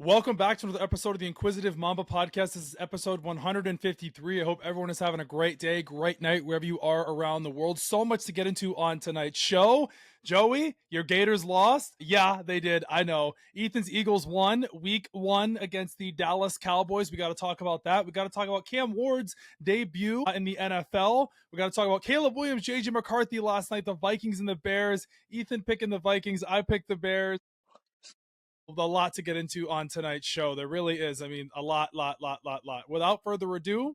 Welcome back to another episode of the Inquisitive Mamba Podcast. This is episode 153. I hope everyone is having a great day, great night, wherever you are around the world. So much to get into on tonight's show. Joey, your Gators lost. Yeah, they did. I know. Ethan's Eagles won week 1 against the Dallas Cowboys. We got to talk about that. We got to talk about Cam Ward's debut in the NFL. We got to talk about Caleb Williams, JJ McCarthy last night, the Vikings and the Bears. Ethan picking the Vikings. I picked the Bears. A lot to get into on tonight's show. There really is. I mean, a lot. Without further ado,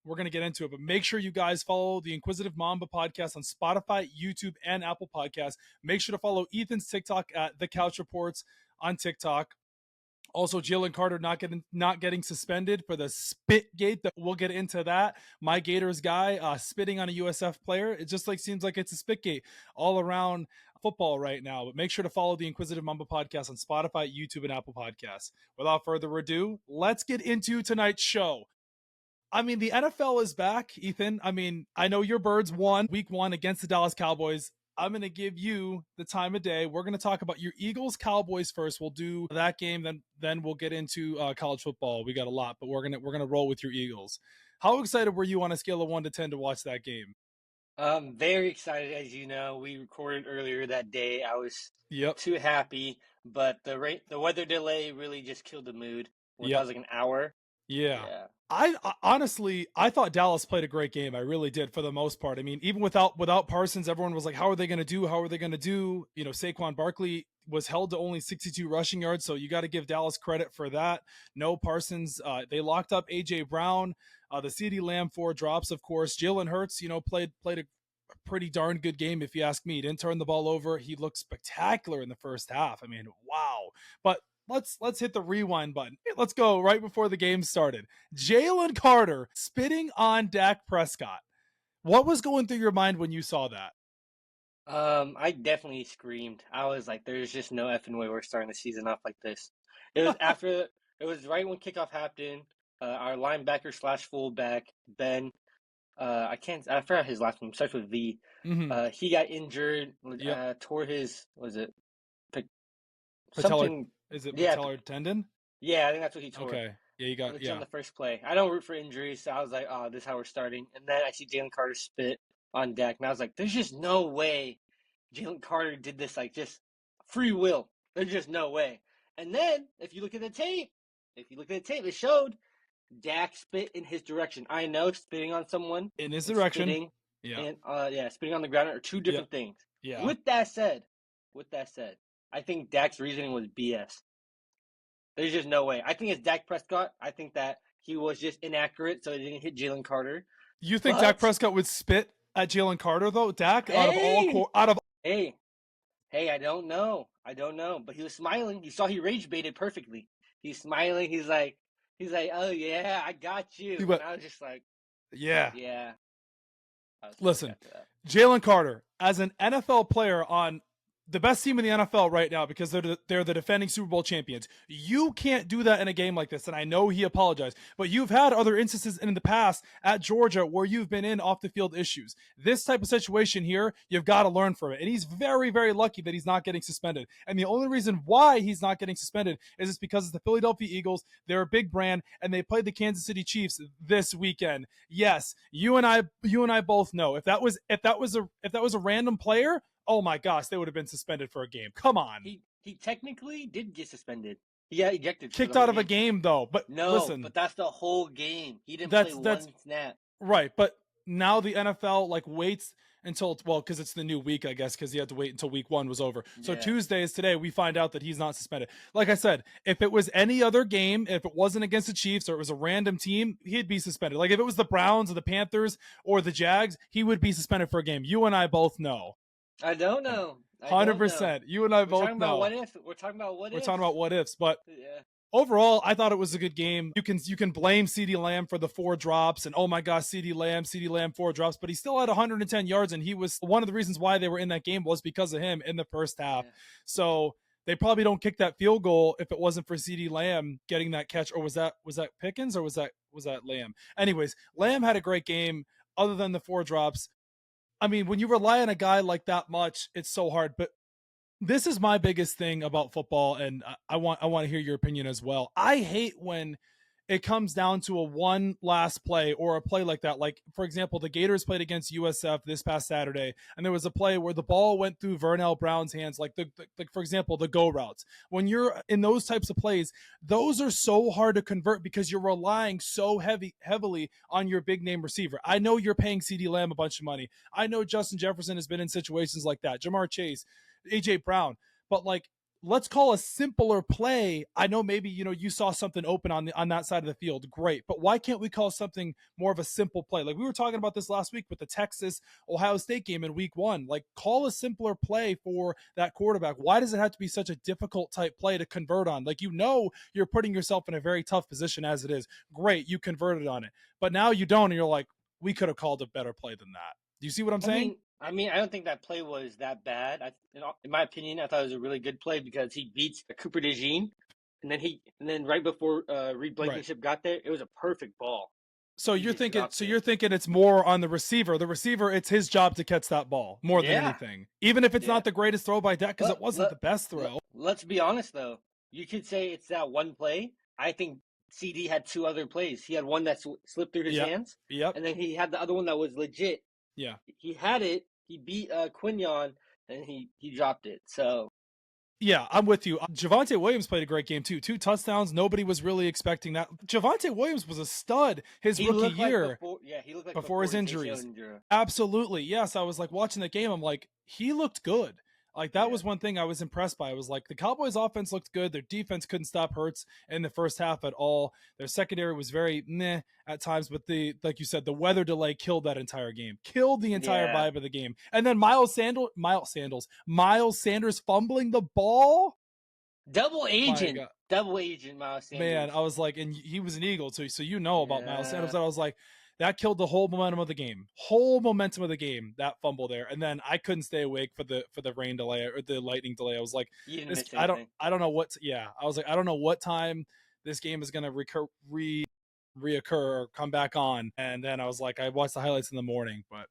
we're going to get into it. But make sure you guys follow the Inquisitive Mamba Podcast on Spotify, YouTube, and Apple Podcasts. Make sure to follow Ethan's TikTok at The Couch Reports on TikTok. Also, Jalen Carter not getting suspended for the Spitgate. That we'll get into that. My Gators guy spitting on a USF player. It just seems like it's a Spitgate all around football right now. But make sure to follow the Inquisitive Mamba Podcast on Spotify, YouTube, and Apple Podcasts. Without further ado, let's get into tonight's show. I mean, the NFL is back, Ethan. I mean, I know your Birds won week 1 against the Dallas Cowboys. I'm going to give you the time of day. We're going to talk about your Eagles Cowboys first. We'll do that game, then we'll get into college football. We got a lot, but we're going to roll with your Eagles. How excited were you on a scale of 1 to 10 to watch that game? Very excited. As you know, we recorded earlier that day. I was Yep. too happy, but the weather delay really just killed the mood. That was like an hour. Yeah. I honestly, I thought Dallas played a great game. I really did for the most part. I mean, even without Parsons, everyone was like, how are they going to do? How are they going to do? You know, Saquon Barkley was held to only 62 rushing yards. So you got to give Dallas credit for that. No Parsons. They locked up A.J. Brown, the CeeDee Lamb 4 drops, of course. Jalen Hurts, played a pretty darn good game, if you ask me. He didn't turn the ball over. He looked spectacular in the first half. I mean, wow. But let's hit the rewind button. Let's go right before the game started. Jalen Carter spitting on Dak Prescott. What was going through your mind when you saw that? I definitely screamed. I was like, there's just no effing way we're starting the season off like this. It was it was right when kickoff happened. Our linebacker / fullback, Ben, I forgot his last name, starts with V. Mm-hmm. He got injured, tore his, Patellar tendon? Yeah, I think that's what he tore. Okay. Yeah, you got on the first play. I don't root for injuries, so I was like, oh, this is how we're starting. And then I see Jalen Carter spit on Dak, and I was like, there's just no way Jalen Carter did this, like, just free will. There's just no way. And then, if you look at the tape, it showed Dak spit in his direction. I know spitting on someone in his direction, and spitting on the ground are two different things. Yeah. With that said, I think Dak's reasoning was BS. There's just no way. I think it's Dak Prescott. I think that he was just inaccurate, so he didn't hit Jalen Carter. You think Dak Prescott would spit at Jalen Carter though? Dak, Hey, I don't know. But he was smiling. You saw he rage baited perfectly. He's smiling. He's like, oh yeah, I got you. And I was just like, yeah. Listen, Jalen Carter, as an NFL player on the best team in the NFL right now, because they're the defending Super Bowl champions. You can't do that in a game like this, and I know he apologized, but you've had other instances in the past at Georgia where you've been in off-the-field issues. This type of situation here, you've got to learn from it, and he's very, very lucky that he's not getting suspended. And the only reason why he's not getting suspended is it's because it's the Philadelphia Eagles. They're a big brand, and they played the Kansas City Chiefs this weekend. Yes, you and I both know if that was a random player, oh my gosh, they would have been suspended for a game. Come on. He technically did get suspended. He got ejected. Kicked out of a game though. But no, listen, but that's the whole game. He didn't play one snap. Right, but now the NFL waits until, because it's the new week, I guess, because he had to wait until week 1 was over. So Tuesday is today. We find out that he's not suspended. Like I said, if it was any other game, if it wasn't against the Chiefs or it was a random team, he'd be suspended. Like if it was the Browns or the Panthers or the Jags, he would be suspended for a game. You and I both know. I don't know. 100%. You and I both know. We're talking about what ifs, but overall, I thought it was a good game. You can blame CeeDee Lamb for the 4 drops, and oh my gosh, CeeDee Lamb 4 drops, but he still had 110 yards, and he was one of the reasons why they were in that game was because of him in the first half. Yeah. So they probably don't kick that field goal if it wasn't for CeeDee Lamb getting that catch, or was that Pickens or was that Lamb? Anyways, Lamb had a great game other than the 4 drops. I mean, when you rely on a guy like that much, it's so hard. But This is my biggest thing about football, and I want to hear your opinion as well. I hate when it comes down to a one last play or a play like that. Like, for example, the Gators played against USF this past Saturday, and there was a play where the ball went through Vernell Brown's hands, like for example, the go routes. When you're in those types of plays, those are so hard to convert because you're relying so heavily on your big name receiver. I know you're paying CeeDee Lamb a bunch of money. I know Justin Jefferson has been in situations like that. Jamar Chase, AJ Brown, but like, let's call a simpler play. I know maybe you saw something open on that side of the field. Great, but why can't we call something more of a simple play? Like we were talking about this last week with the Texas Ohio State game in week 1. Like call a simpler play for that quarterback. Why does it have to be such a difficult type play to convert on? Like you're putting yourself in a very tough position as it is. Great, you converted on it, but now you don't, and you're like, we could have called a better play than that. Do you see what I'm I saying? mean, I don't think that play was that bad. In my opinion, I thought it was a really good play because he beats Cooper DeJean, and then right before Reed Right. Blankenship got there, it was a perfect ball. So He you're just thinking dropped so it. you're thinking it's more on the receiver. The receiver, it's his job to catch that ball more than Yeah, anything. Even if it's yeah. not the greatest throw by Dak, because it wasn't the best Let, throw. let's be honest though. You could say it's that one play. I think CD had two other plays. He had one that slipped through his Yep. hands, Yep. and then he had the other one that was legit. Yeah. He had it. He beat Quinion, and he dropped it. So Yeah, I'm with you. Javonte Williams played a great game too. 2 touchdowns. Nobody was really expecting that. Javonte Williams was a stud his he rookie looked like year before. Yeah, he looked like before before his his ACL injuries. injury. Absolutely. Yes, I was like watching the game. I'm like, he looked good. Like that Yeah, was one thing I was impressed by. I was like, the Cowboys offense looked good. Their defense couldn't stop Hurts in the first half at all. Their secondary was very meh at times, but the like you said, the weather delay killed that entire game, killed the entire yeah. vibe of the game. And then Miles Sanders fumbling the ball. My God, Double agent, Miles man, Sanders. I was like, and he was an Eagle too, so about Miles Sanders. Yeah, And I was like, that killed the whole momentum of the game, whole momentum of the game. That fumble there, and then I couldn't stay awake for the rain delay or the lightning delay. I was like, you didn't this, miss anything. I don't know what. Yeah, I was like, I don't know what time this game is gonna reoccur or come back on. And then I was like, I watched the highlights in the morning. But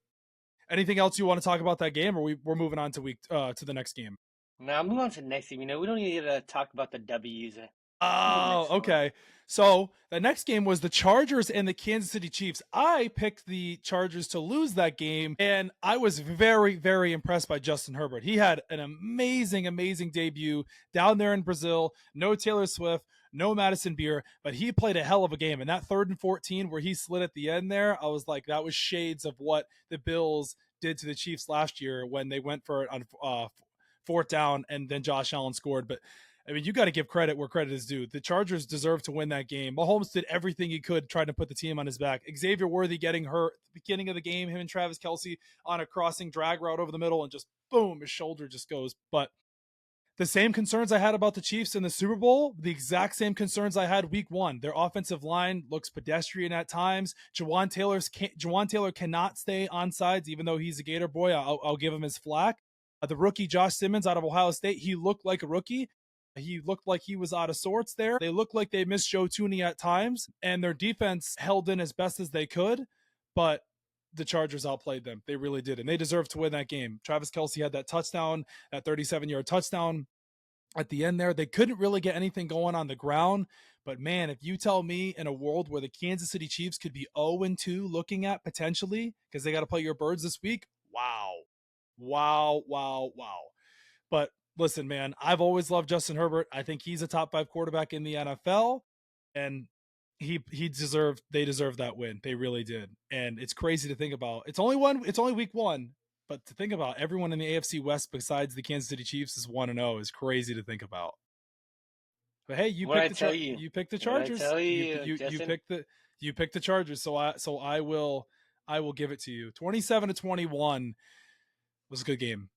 anything else you want to talk about that game, or we're moving on to to the next game? Now I'm moving on to the next team. We don't need to talk about the W's. Move to the Oh, next one. okay. So the next game was the Chargers and the Kansas City Chiefs. I picked the Chargers to lose that game, and I was very, very impressed by Justin Herbert. He had an amazing, amazing debut down there in Brazil. No Taylor Swift, no Madison Beer, but he played a hell of a game. And that 3rd and 14 where he slid at the end there, I was like, that was shades of what the Bills did to the Chiefs last year when they went for it on 4th down and then Josh Allen scored. But I mean, you got to give credit where credit is due. The Chargers deserve to win that game. Mahomes did everything he could trying to put the team on his back. Xavier Worthy getting hurt at the beginning of the game, him and Travis Kelsey on a crossing drag route over the middle, and just boom, his shoulder just goes. But the same concerns I had about the Chiefs in the Super Bowl, the exact same concerns I had week 1. Their offensive line looks pedestrian at times. Jawan Taylor cannot stay on sides, even though he's a Gator boy. I'll give him his flack. The rookie Josh Simmons out of Ohio State, he looked like a rookie. He looked like he was out of sorts there. They looked like they missed Joe Tooney at times, and their defense held in as best as they could, but the Chargers outplayed them. They really did, and they deserved to win that game. Travis Kelsey had that touchdown, that 37-yard touchdown at the end there. They couldn't really get anything going on the ground, but man, if you tell me in a world where the Kansas City Chiefs could be 0-2 looking at potentially, because they got to play your Birds this week, wow. Wow, wow, wow. But listen, man, I've always loved Justin Herbert. I think he's a top 5 quarterback in the NFL, and they deserved that win. They really did. And it's crazy to think about. It's only week 1, but to think about everyone in the AFC West besides the Kansas City Chiefs is 1-0 is crazy to think about. But hey, What I tell you? you picked the What I Chargers. tell you, Justin? You picked the Chargers. So I will give it to you. 27-21 was a good game.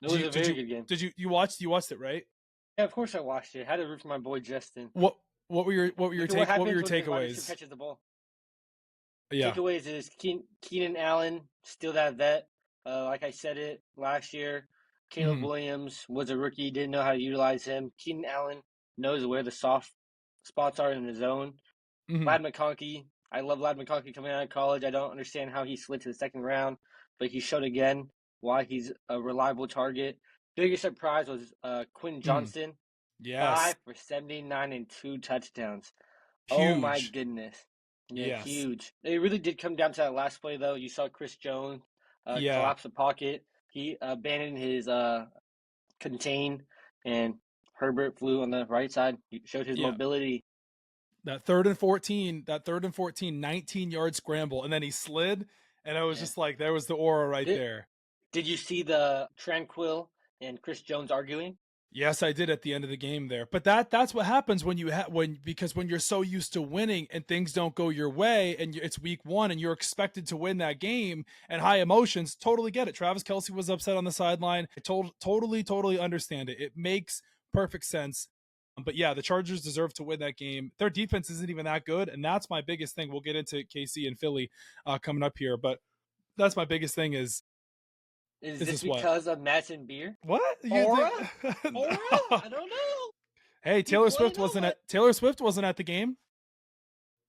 It was a very good game. You watched it, right? Yeah, of course I watched it. Had to root for my boy Justin. What were your Look at what what were happens your when the wide receiver takeaways? catches the ball. Yeah. Takeaways is Keenan Allen, still that vet. Like I said it last year, Caleb Mm-hmm. Williams was a rookie, didn't know how to utilize him. Keenan Allen knows where the soft spots are in the zone. Mm-hmm. Lad McConkey, I love Lad McConkey coming out of college. I don't understand how he slid to the second round, but he showed again why he's a reliable target. Biggest surprise was Quinn Johnston, Yes. 5 for 79 and 2 touchdowns. Oh my Huge. goodness. Yeah, Yes. huge. It really did come down to that last play, though. You saw Chris Jones Yeah. collapse the pocket. He abandoned his contain, and Herbert flew on the right side. He showed his Yeah. mobility. That third and 14, 19-yard scramble. And then he slid. And I was Yeah. just like, there was the aura right there. Did you see the Tranquil and Chris Jones arguing? Yes, I did at the end of the game there. But that's what happens when because when you're so used to winning and things don't go your way and it's week 1 and you're expected to win that game and high emotions, totally get it. Travis Kelce was upset on the sideline. I totally understand it. It makes perfect sense. But yeah, the Chargers deserve to win that game. Their defense isn't even that good, and that's my biggest thing. We'll get into KC and Philly coming up here, but that's my biggest thing is this what? because of Madison Beer? What? Aura? No. Aura? I don't know. Hey, Taylor Swift wasn't at the game.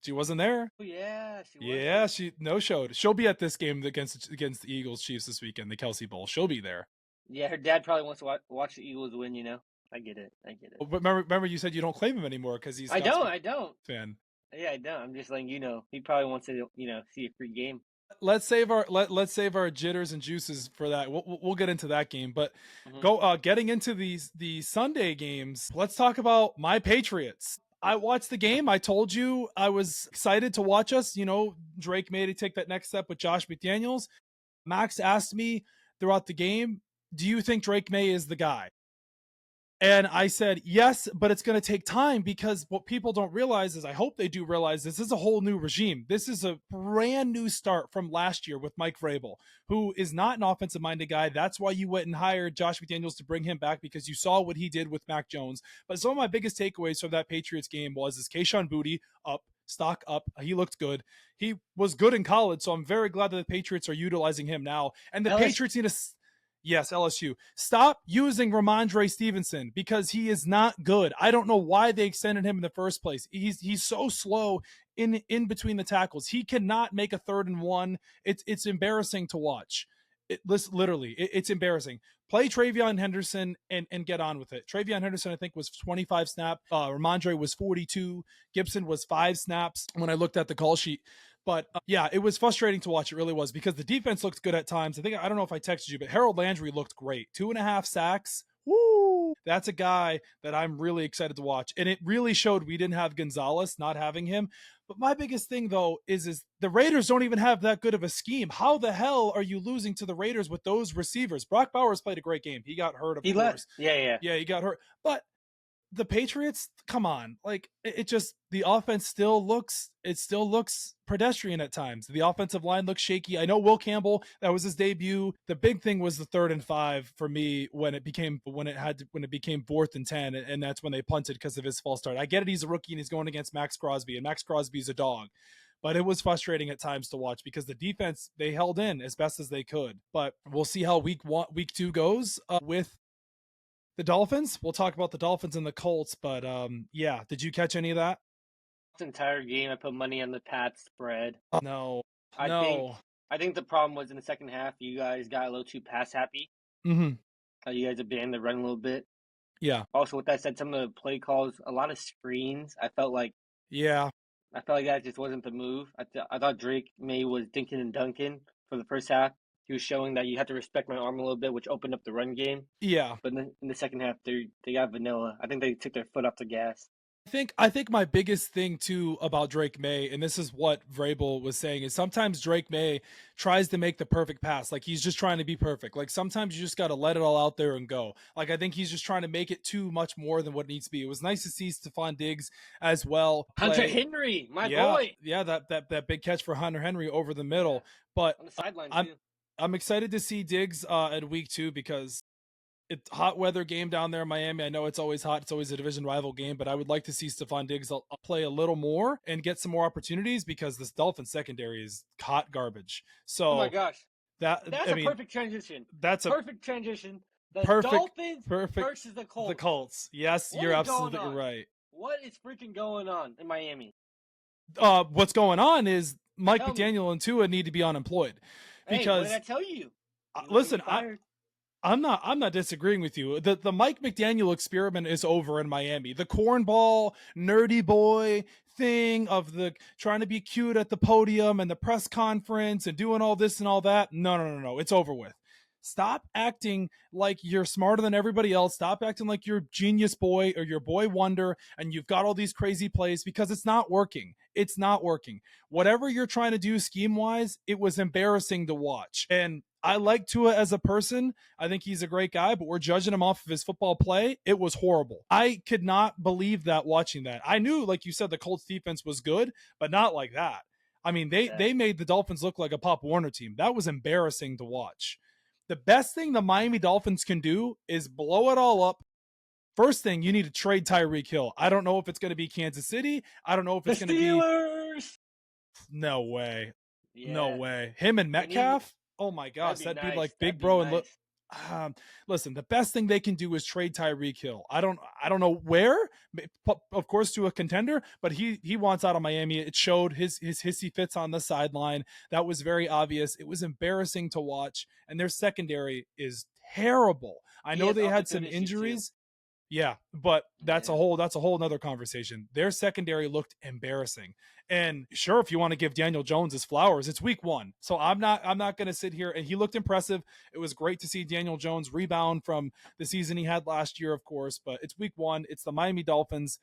She wasn't there. Oh, yeah, she was. Yeah, she no showed. She'll be at this game against the Eagles Chiefs this weekend, the Kelce Bowl. She'll be there. Yeah, her dad probably wants to watch the Eagles win, you know. I get it. But remember you said you don't claim him anymore because he's I don't. fan. Yeah, I don't. I'm just letting you know. He probably wants to, see a free game. Let's save our jitters and juices for that. We'll get into that game, but getting into the Sunday games. Let's talk about my Patriots. I watched the game. I told you I was excited to watch us. Drake May to take that next step with Josh McDaniels. Max asked me throughout the game, "Do you think Drake May is the guy?" And I said, yes, but it's going to take time because what people don't realize is, I hope they do realize, this is a whole new regime. This is a brand new start from last year with Mike Vrabel, who is not an offensive minded guy. That's why you went and hired Josh McDaniels to bring him back, because you saw what he did with Mac Jones. But some of my biggest takeaways from that Patriots game was Kayshon Boutte up, stock up. He looked good. He was good in college. So I'm very glad that the Patriots are utilizing him now. And the Patriots need to... Yes, LSU. Stop using Ramondre Stevenson because he is not good. I don't know why they extended him in the first place. He's so slow in between the tackles. He cannot make a 3rd and 1. It's embarrassing to watch. It's embarrassing. Play Travion Henderson and get on with it. Travion Henderson, I think, was 25 snaps. Ramondre was 42. Gibson was 5 snaps when I looked at the call sheet. But yeah, it was frustrating to watch. It really was, because the defense looked good at times. I don't know if I texted you, but Harold Landry looked great. 2.5 sacks. Woo! That's a guy that I'm really excited to watch. And it really showed we didn't have Gonzalez, not having him. But my biggest thing, though, is the Raiders don't even have that good of a scheme. How the hell are you losing to the Raiders with those receivers? Brock Bowers played a great game. He got hurt, of course. Left. Yeah, he got hurt. But the Patriots, come on, like the offense still looks pedestrian at times. The offensive line looks shaky. I know Will Campbell, that was his debut. The big thing was the 3rd and 5 for me when it became 4th and 10, and that's when they punted because of his false start. I get it, he's a rookie and he's going against Max Crosby, and Max Crosby's a dog. But it was frustrating at times to watch because the defense, they held in as best as they could. But we'll see how week 2 goes with the Dolphins. We'll talk about the Dolphins and the Colts, but yeah. Did you catch any of that? This entire game, I put money on the Pats spread. No. I think the problem was in the second half, you guys got a little too pass happy. Mm-hmm. You guys abandoned the run a little bit. Yeah. Also, with that said, some of the play calls, a lot of screens. I felt like that just wasn't the move. I thought Drake May was dinking and dunking for the first half. He was showing that you have to respect my arm a little bit, which opened up the run game. Yeah. But in the second half, they got vanilla. I think they took their foot off the gas. I think my biggest thing too about Drake May, and this is what Vrabel was saying, is sometimes Drake May tries to make the perfect pass. Like, he's just trying to be perfect. Like, sometimes you just got to let it all out there and go. Like, I think he's just trying to make it too much more than what it needs to be. It was nice to see Stephon Diggs as well. Hunter Henry, my boy. Yeah, that big catch for Hunter Henry over the middle. But on the sideline too. I'm excited to see Diggs at week 2 because it's hot weather game down there in Miami. I know it's always hot. It's always a division rival game, but I would like to see Stephon Diggs play a little more and get some more opportunities because this Dolphins secondary is hot garbage. So, oh my gosh, that's a perfect transition. That's a perfect transition. The Dolphins versus the Colts. The Colts. Yes, you're absolutely right. What is freaking going on in Miami? What's going on is Mike McDaniel and Tua need to be unemployed. Because what did I tell you? Listen, I'm not disagreeing with you. The Mike McDaniel experiment is over in Miami. The cornball nerdy boy thing of the trying to be cute at the podium and the press conference and doing all this and all that. No. It's over with. Stop acting like you're smarter than everybody else. Stop acting like you're genius boy or your boy wonder and you've got all these crazy plays because it's not working. It's not working. Whatever you're trying to do scheme wise, it was embarrassing to watch. And I like Tua as a person. I think he's a great guy, but we're judging him off of his football play. It was horrible. I could not believe that watching that. I knew, like you said, the Colts defense was good, but not like that. I mean, they made the Dolphins look like a Pop Warner team. That was embarrassing to watch. The best thing the Miami Dolphins can do is blow it all up. First thing, you need to trade Tyreek Hill. I don't know if it's going to be Kansas City. I don't know if it's going to be. No way. Yeah. No way. Him and Metcalf? Oh my gosh, that'd be like big bro and look. Listen, the best thing they can do is trade Tyreek Hill. I don't know where, of course to a contender, but he wants out of Miami. It showed his hissy fits on the sideline. That was very obvious. It was embarrassing to watch, and their secondary is terrible. I know they had some injuries. Yeah, but that's a whole nother conversation. Their secondary looked embarrassing. And sure, if you want to give Daniel Jones his flowers, it's week 1. So I'm not going to sit here, and he looked impressive. It was great to see Daniel Jones rebound from the season he had last year, of course, but it's week 1. It's the Miami Dolphins.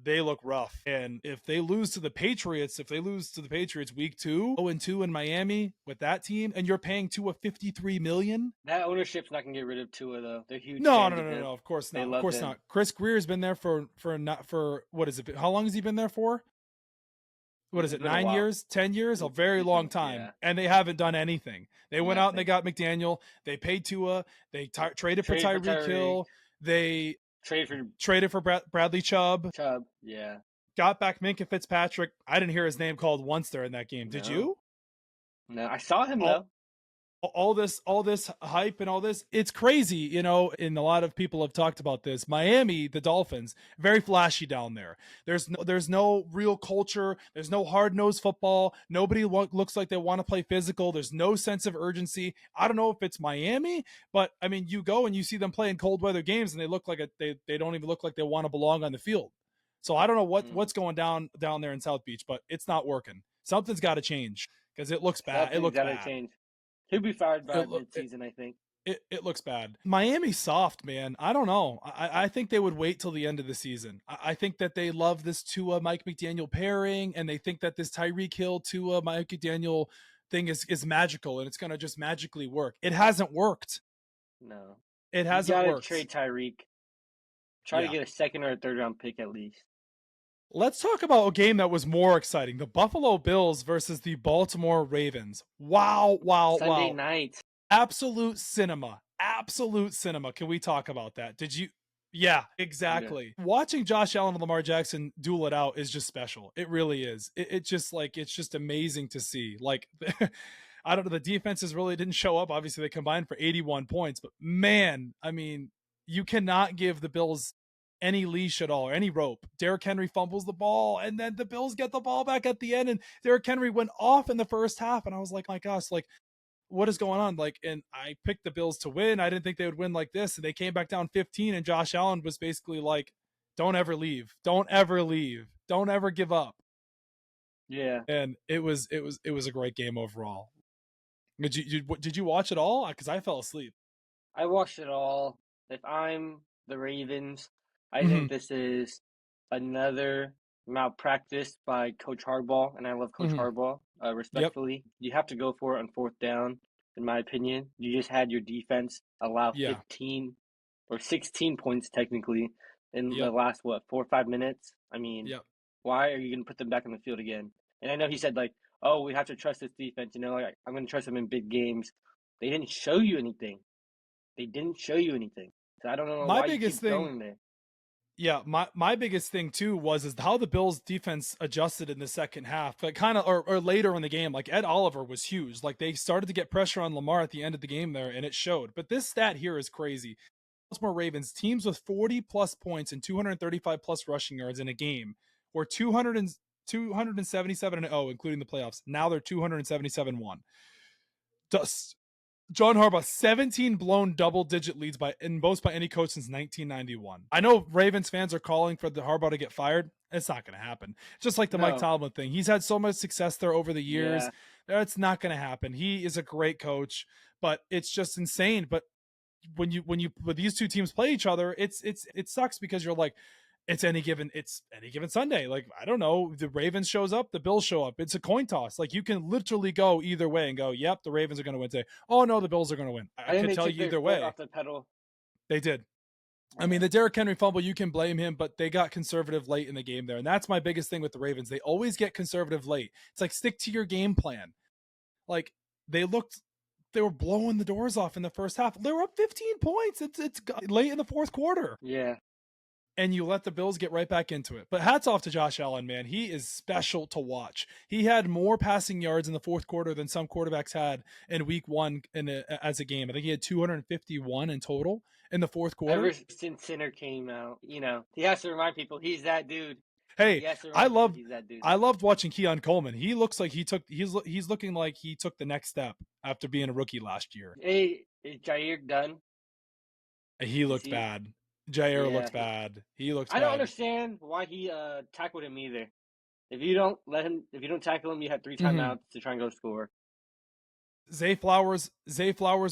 They look rough. And if they lose to the Patriots week 2, 0-2 in Miami with that team, and you're paying Tua $53 million. That ownership's not gonna get rid of Tua though. They're huge. No. Of course not. Of course not. Chris Greer's been there for what is it? How long has he been there for? What is it? 9 years, 10 years, a very long time. Yeah. And they haven't done anything. They went out and they got McDaniel. They paid Tua. They traded for Tyreek Hill. They traded for Bradley Chubb. Yeah. Got back Minkah Fitzpatrick. I didn't hear his name called once there in that game. Did you? No, I saw him though. All this hype and all this, it's crazy, and a lot of people have talked about this. Miami, the Dolphins, very flashy down there. There's no real culture. There's no hard-nosed football. Nobody looks like they want to play physical. There's no sense of urgency. I don't know if it's Miami, but I mean, you go and you see them playing cold weather games and they look like they don't even look like they want to belong on the field. So I don't know what's going down there in South Beach, but it's not working. Something's got to change because it looks bad. It looks bad. Change. He'll be fired by mid-season, I think. It looks bad. Miami's soft, man. I don't know. I think they would wait till the end of the season. I think that they love this Tua Mike McDaniel pairing, and they think that this Tyreek Hill Tua Mike McDaniel thing is magical, and it's going to just magically work. It hasn't worked. No. It hasn't worked. You got to trade Tyreek. Try to get a second or a third round pick at least. Let's talk about a game that was more exciting. The Buffalo Bills versus the Baltimore Ravens. Wow. Sunday night. Absolute cinema. Can we talk about that? Did you? Yeah, exactly. Yeah. Watching Josh Allen and Lamar Jackson duel it out is just special. It really is. It's just amazing to see. Like, I don't know. The defenses really didn't show up. Obviously, they combined for 81 points. But man, I mean, you cannot give the Bills any leash at all or any rope. Derrick Henry fumbles the ball, and then the Bills get the ball back at the end, and Derrick Henry went off in the first half, and I was like, my gosh, like, what is going on? Like, and I picked the Bills to win. I didn't think they would win like this, and they came back down 15, and Josh Allen was basically like, don't ever leave. Don't ever leave. Don't ever give up. Yeah. And it was a great game overall. Did you watch it all? Because I fell asleep. I watched it all. If I'm the Ravens, I think this is another malpractice by Coach Harbaugh, and I love Coach Harbaugh, respectfully. Yep. You have to go for it on fourth down, in my opinion. You just had your defense allow 15 or 16 points, technically, in the last, 4 or 5 minutes? I mean, why are you going to put them back on the field again? And I know he said, like, oh, we have to trust this defense. Like, I'm going to trust them in big games. They didn't show you anything. So I don't know why you keep going there. Yeah, my biggest thing too is how the Bills defense adjusted in the second half, like kind of or later in the game. Like Ed Oliver was huge. Like they started to get pressure on Lamar at the end of the game there, and it showed. But this stat here is crazy. Baltimore Ravens teams with 40 plus points and 235 plus rushing yards in a game were 277-0, including the playoffs. Now they're 277-1. John Harbaugh, 17 blown double-digit leads in most by any coach since 1991. I know Ravens fans are calling for the Harbaugh to get fired. It's not going to happen. Just like the Mike No. Tomlin thing. He's had so much success there over the years. Yeah. It's not going to happen. He is a great coach, but it's just insane. But when these two teams play each other, it sucks because you're like, it's any given Sunday. Like, I don't know, the Ravens shows up, the Bills show up. It's a coin toss. Like, you can literally go either way and go, yep, the Ravens are going to win today. Oh no, the Bills are going to win. I can tell you either way. Off the pedal. They did. I mean, the Derrick Henry fumble, you can blame him, but they got conservative late in the game there. And that's my biggest thing with the Ravens. They always get conservative late. It's like, stick to your game plan. Like, they were blowing the doors off in the first half. They were up 15 points. It's late in the fourth quarter. Yeah. And you let the Bills get right back into it. But hats off to Josh Allen, man. He is special to watch. He had more passing yards in the fourth quarter than some quarterbacks had in week one as a game. I think he had 251 in total in the fourth quarter. Ever since Sinner came out, he has to remind people he's that dude. Hey, I loved watching Keon Coleman. He looks like he's looking like he took the next step after being a rookie last year. Hey, is Jair done? He looked bad. Jair looked bad. He looked bad. I don't understand why he tackled him either. If you don't tackle him, you have 3 timeouts to try and go score. Zay Flowers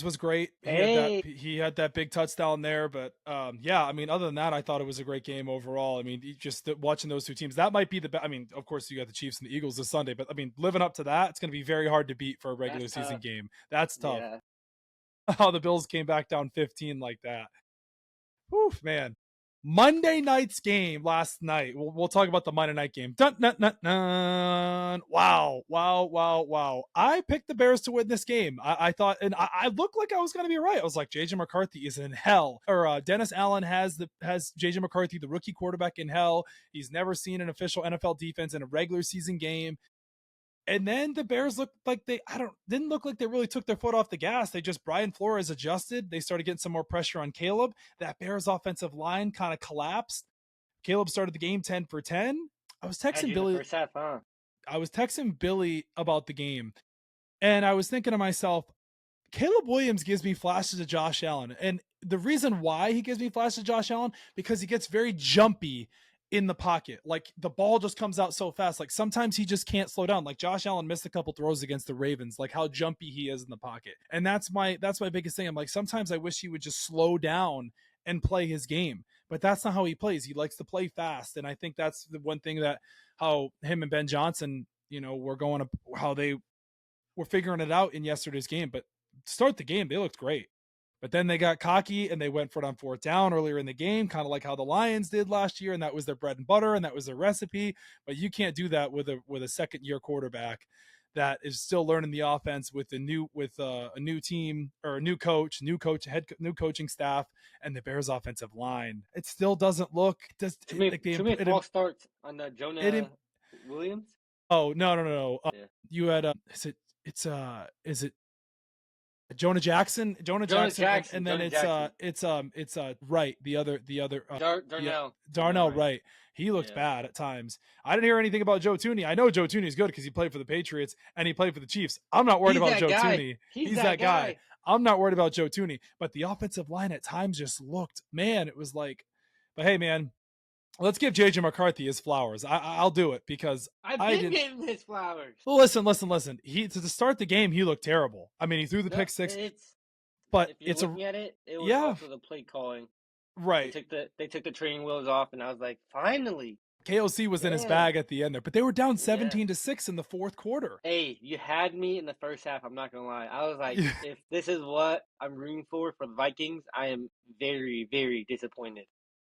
was great. He had that big touchdown there, but yeah, I mean, other than that, I thought it was a great game overall. I mean, just watching those two teams, that might be the best. I mean, of course, you got the Chiefs and the Eagles this Sunday, but I mean, living up to that, it's going to be very hard to beat for a regular season game. That's tough. Yeah. How the Bills came back down 15 like that. Oof, man. Monday night's game last night. We'll talk about the Monday night game. Dun, dun, dun, dun. Wow. I picked the Bears to win this game. I thought, and I looked like I was going to be right. I was like, JJ McCarthy is in hell. Or Dennis Allen has JJ McCarthy, the rookie quarterback, in hell. He's never seen an official NFL defense in a regular season game. And then the Bears looked like didn't look like they really took their foot off the gas. Brian Flores adjusted. They started getting some more pressure on Caleb. That Bears offensive line kind of collapsed. Caleb started the game 10 for 10. I was texting Billy. First half, huh? I was texting Billy about the game, and I was thinking to myself, Caleb Williams gives me flashes of Josh Allen. And the reason why he gives me flashes of Josh Allen, because he gets very jumpy in the pocket. Like, the ball just comes out so fast. Like, sometimes he just can't slow down. Like, Josh Allen missed a couple throws against the Ravens, like how jumpy he is in the pocket. And that's my biggest thing. I'm like, sometimes I wish he would just slow down and play his game, but that's not how he plays. He likes to play fast. And I think that's the one thing that how him and Ben Johnson, how they were figuring it out in yesterday's game. But to start the game, they looked great. But then they got cocky and they went for it on fourth down earlier in the game, kind of like how the Lions did last year, and that was their bread and butter, and that was their recipe. But you can't do that with a second-year quarterback that is still learning the offense with a new team or a new coaching staff, and the Bears' offensive line. It still doesn't look too many false starts on Jonah Williams. Oh no! You had is it Jonah Jackson, and then it's Wright, the other Darnell Wright. He looked bad at times. I didn't hear anything about Joe Thuney. I know Joe Thuney's good because he played for the Patriots and he played for the Chiefs. I'm not worried about Joe Thuney. He's that guy. I'm not worried about Joe Thuney. But the offensive line at times just looked, man, it was like, but hey, man, let's give JJ McCarthy his flowers. I'll do it because I've been giving his flowers. Well, listen. To start the game, he looked terrible. I mean, he threw the pick six. But if you're looking at it, it was also the play calling. Right. They took the training wheels off, and I was like, finally. KOC was in his bag at the end there, but they were down 17-6 in the fourth quarter. Hey, you had me in the first half. I'm not gonna lie. I was like, if this is what I'm rooting for the Vikings, I am very, very disappointed.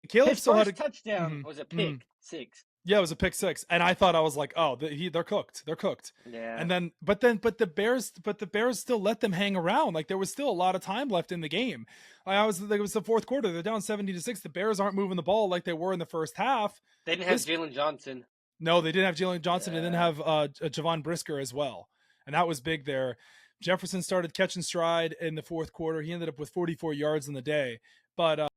Caleb still had a touchdown. Was a pick six. Yeah, it was a pick six, and I thought, I was like, oh, they're cooked. They're cooked. Yeah. And then, but the Bears still let them hang around. Like, there was still a lot of time left in the game. It was the fourth quarter. They're down 17-6. The Bears aren't moving the ball like they were in the first half. They didn't have Jalen Johnson. No, they didn't have Jalen Johnson. They didn't have Javon Brisker as well, and that was big there. Jefferson started catching stride in the fourth quarter. He ended up with 44 yards in the day, but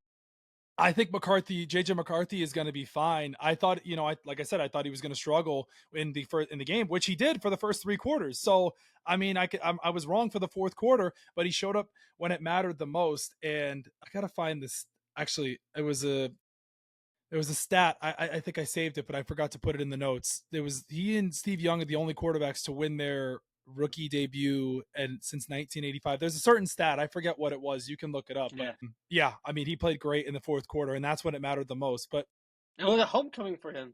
I think JJ McCarthy is going to be fine. I thought, like I said, I thought he was going to struggle in the game, which he did for the first 3 quarters. So, I mean, I was wrong for the fourth quarter, but he showed up when it mattered the most. And I got to find this. Actually, it was a stat. I think I saved it, but I forgot to put it in the notes. He and Steve Young are the only quarterbacks to win their rookie debut and since 1985. There's a certain stat, I forget what it was, you can look it up, but yeah, I mean, he played great in the fourth quarter, and that's when it mattered the most. But it was a homecoming for him.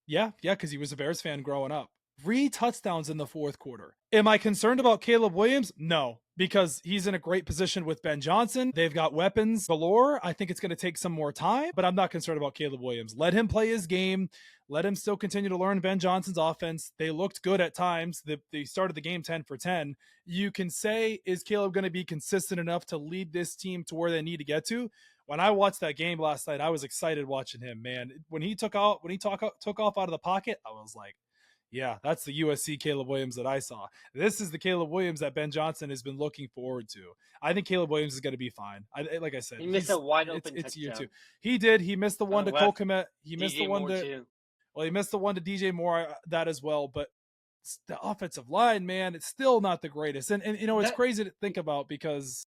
Yeah, because he was a Bears fan growing up. 3 touchdowns in the fourth quarter. Am I concerned about Caleb Williams? No, because he's in a great position with Ben Johnson. They've got weapons galore. I think it's going to take some more time, but I'm not concerned about Caleb Williams. Let him play his game. Let him still continue to learn Ben Johnson's offense. They looked good at times. They started the game 10 for 10. You can say, is Caleb going to be consistent enough to lead this team to where they need to get to? When I watched that game last night, I was excited watching him, man. When he took off out of the pocket, I was like, yeah, that's the USC Caleb Williams that I saw. This is the Caleb Williams that Ben Johnson has been looking forward to. I think Caleb Williams is going to be fine. Like I said, he missed a wide open touchdown. It's year 2. He did. He missed the one to Cole Kmet. He missed the one to he missed the one to DJ Moore, that as well. But the offensive line, man, it's still not the greatest. And it's crazy to think about because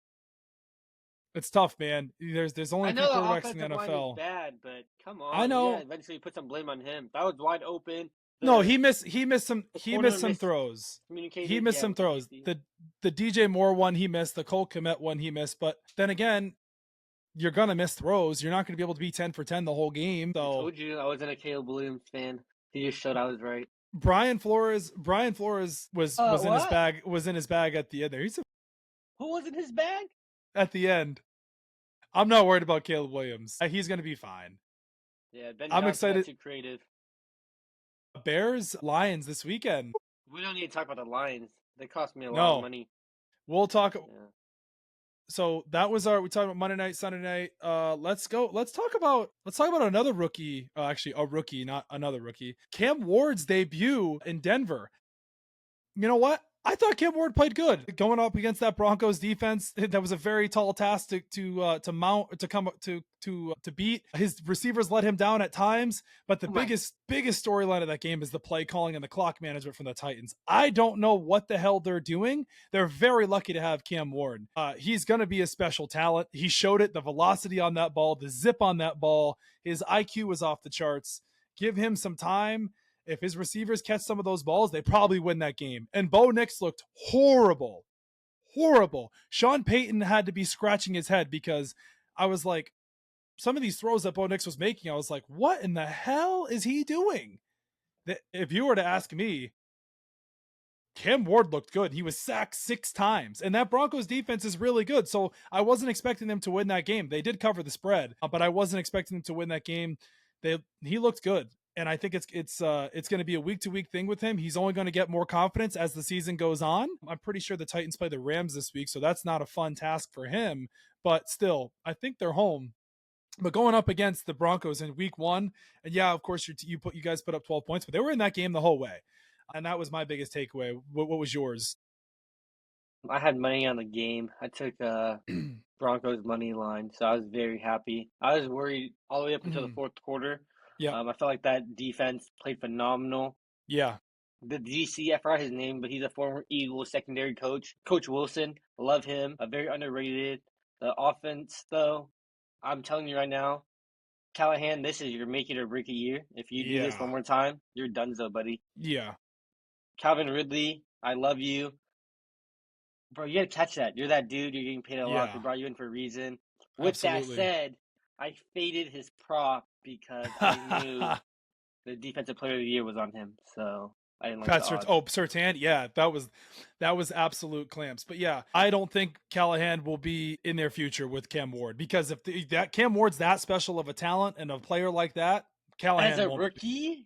it's tough, man. There's only 2 quarterbacks in the NFL. Line is bad, but come on. I know. Yeah, eventually put some blame on him. That was wide open. No, he missed some throws. He missed some throws. The DJ Moore one he missed, the Cole Kmet one he missed, but then again, you're gonna miss throws. You're not gonna be able to be 10 for 10 the whole game. So I told you I wasn't a Caleb Williams fan. He just showed I was right. Brian Flores was in his bag at the end there. Who was in his bag? At the end. I'm not worried about Caleb Williams. He's gonna be fine. Yeah, Ben I'm excited. Too creative. Bears Lions this weekend. We don't need to talk about the Lions. They cost me a lot of money. We'll talk. Yeah. So that was we talked about Monday night, Sunday night. Let's talk about another rookie. Actually, a rookie, not another rookie. Cam Ward's debut in Denver. You know what? I thought Cam Ward played good going up against that Broncos defense. That was a very tall task to beat. His receivers let him down at times, but the biggest storyline of that game is the play calling and the clock management from the Titans. I don't know what the hell they're doing. They're very lucky to have Cam Ward. He's going to be a special talent. He showed it. The velocity on that ball, the zip on that ball, his IQ was off the charts. Give him some time. If his receivers catch some of those balls, they probably win that game. And Bo Nix looked horrible. Horrible. Sean Payton had to be scratching his head because I was like, some of these throws that Bo Nix was making, I was like, what in the hell is he doing? If you were to ask me, Cam Ward looked good. He was sacked 6 times. And that Broncos defense is really good. So I wasn't expecting them to win that game. They did cover the spread, but I wasn't expecting them to win that game. He looked good. And I think it's going to be a week-to-week thing with him. He's only going to get more confidence as the season goes on. I'm pretty sure the Titans play the Rams this week, so that's not a fun task for him. But still, I think they're home. But going up against the Broncos in week 1, and yeah, of course you guys put up 12 points, but they were in that game the whole way. And that was my biggest takeaway. What was yours? I had money on the game. I took Broncos money line, so I was very happy. I was worried all the way up until the fourth quarter. Yeah, I felt like that defense played phenomenal. Yeah. The DC, I forgot his name, but he's a former Eagles secondary coach. Coach Wilson, love him. Very underrated. The offense, though, I'm telling you right now, Callahan, this is your make it or break it year. If you do this one more time, you're donezo, buddy. Yeah. Calvin Ridley, I love you. Bro, you got to catch that. You're that dude. You're getting paid a lot. They brought you in for a reason. With that said, I faded his prop because I knew the defensive player of the year was on him. So I didn't like the odds. Surtain. Yeah, that was absolute clamps. But yeah, I don't think Callahan will be in their future with Cam Ward because if that Cam Ward's that special of a talent and a player like that, Callahan as a rookie,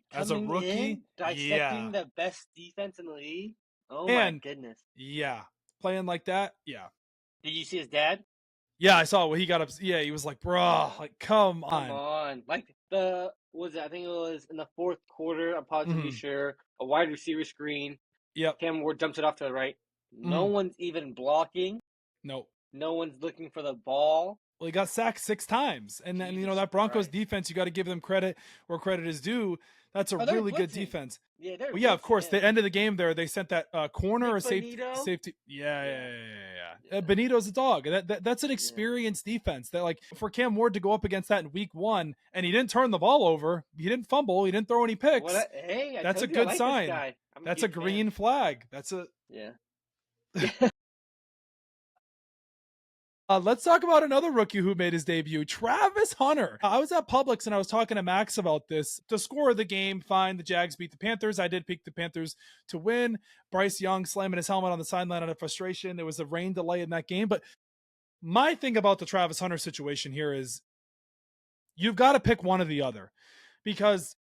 dissecting the best defense in the league. Oh my goodness. Yeah, playing like that. Yeah. Did you see his dad? Yeah, I saw when he got up. Yeah, he was like, bro, like, come on. Come on. Like, I think it was in the fourth quarter, I'm positively sure, a wide receiver screen. Yep. Cam Ward jumps it off to the right. No one's even blocking. Nope. No one's looking for the ball. Well, he got sacked 6 times. And then, that Broncos defense, you got to give them credit where credit is due. That's a really good defense. Yeah, they're well, yeah, of course. The end of the game there, they sent that corner or safety. Yeah. Benito's a dog. That's an experienced defense. That, like, for Cam Ward to go up against that in week 1, and he didn't turn the ball over, he didn't fumble, he didn't throw any picks. That's a good sign. That's a green flag. That's a let's talk about another rookie who made his debut, Travis Hunter. I was at Publix and I was talking to Max about this. The score of the game, fine. The Jags beat the Panthers. I did pick the Panthers to win. Bryce Young slamming his helmet on the sideline out of frustration. There was a rain delay in that game. But my thing about the Travis Hunter situation here is you've got to pick one or the other, because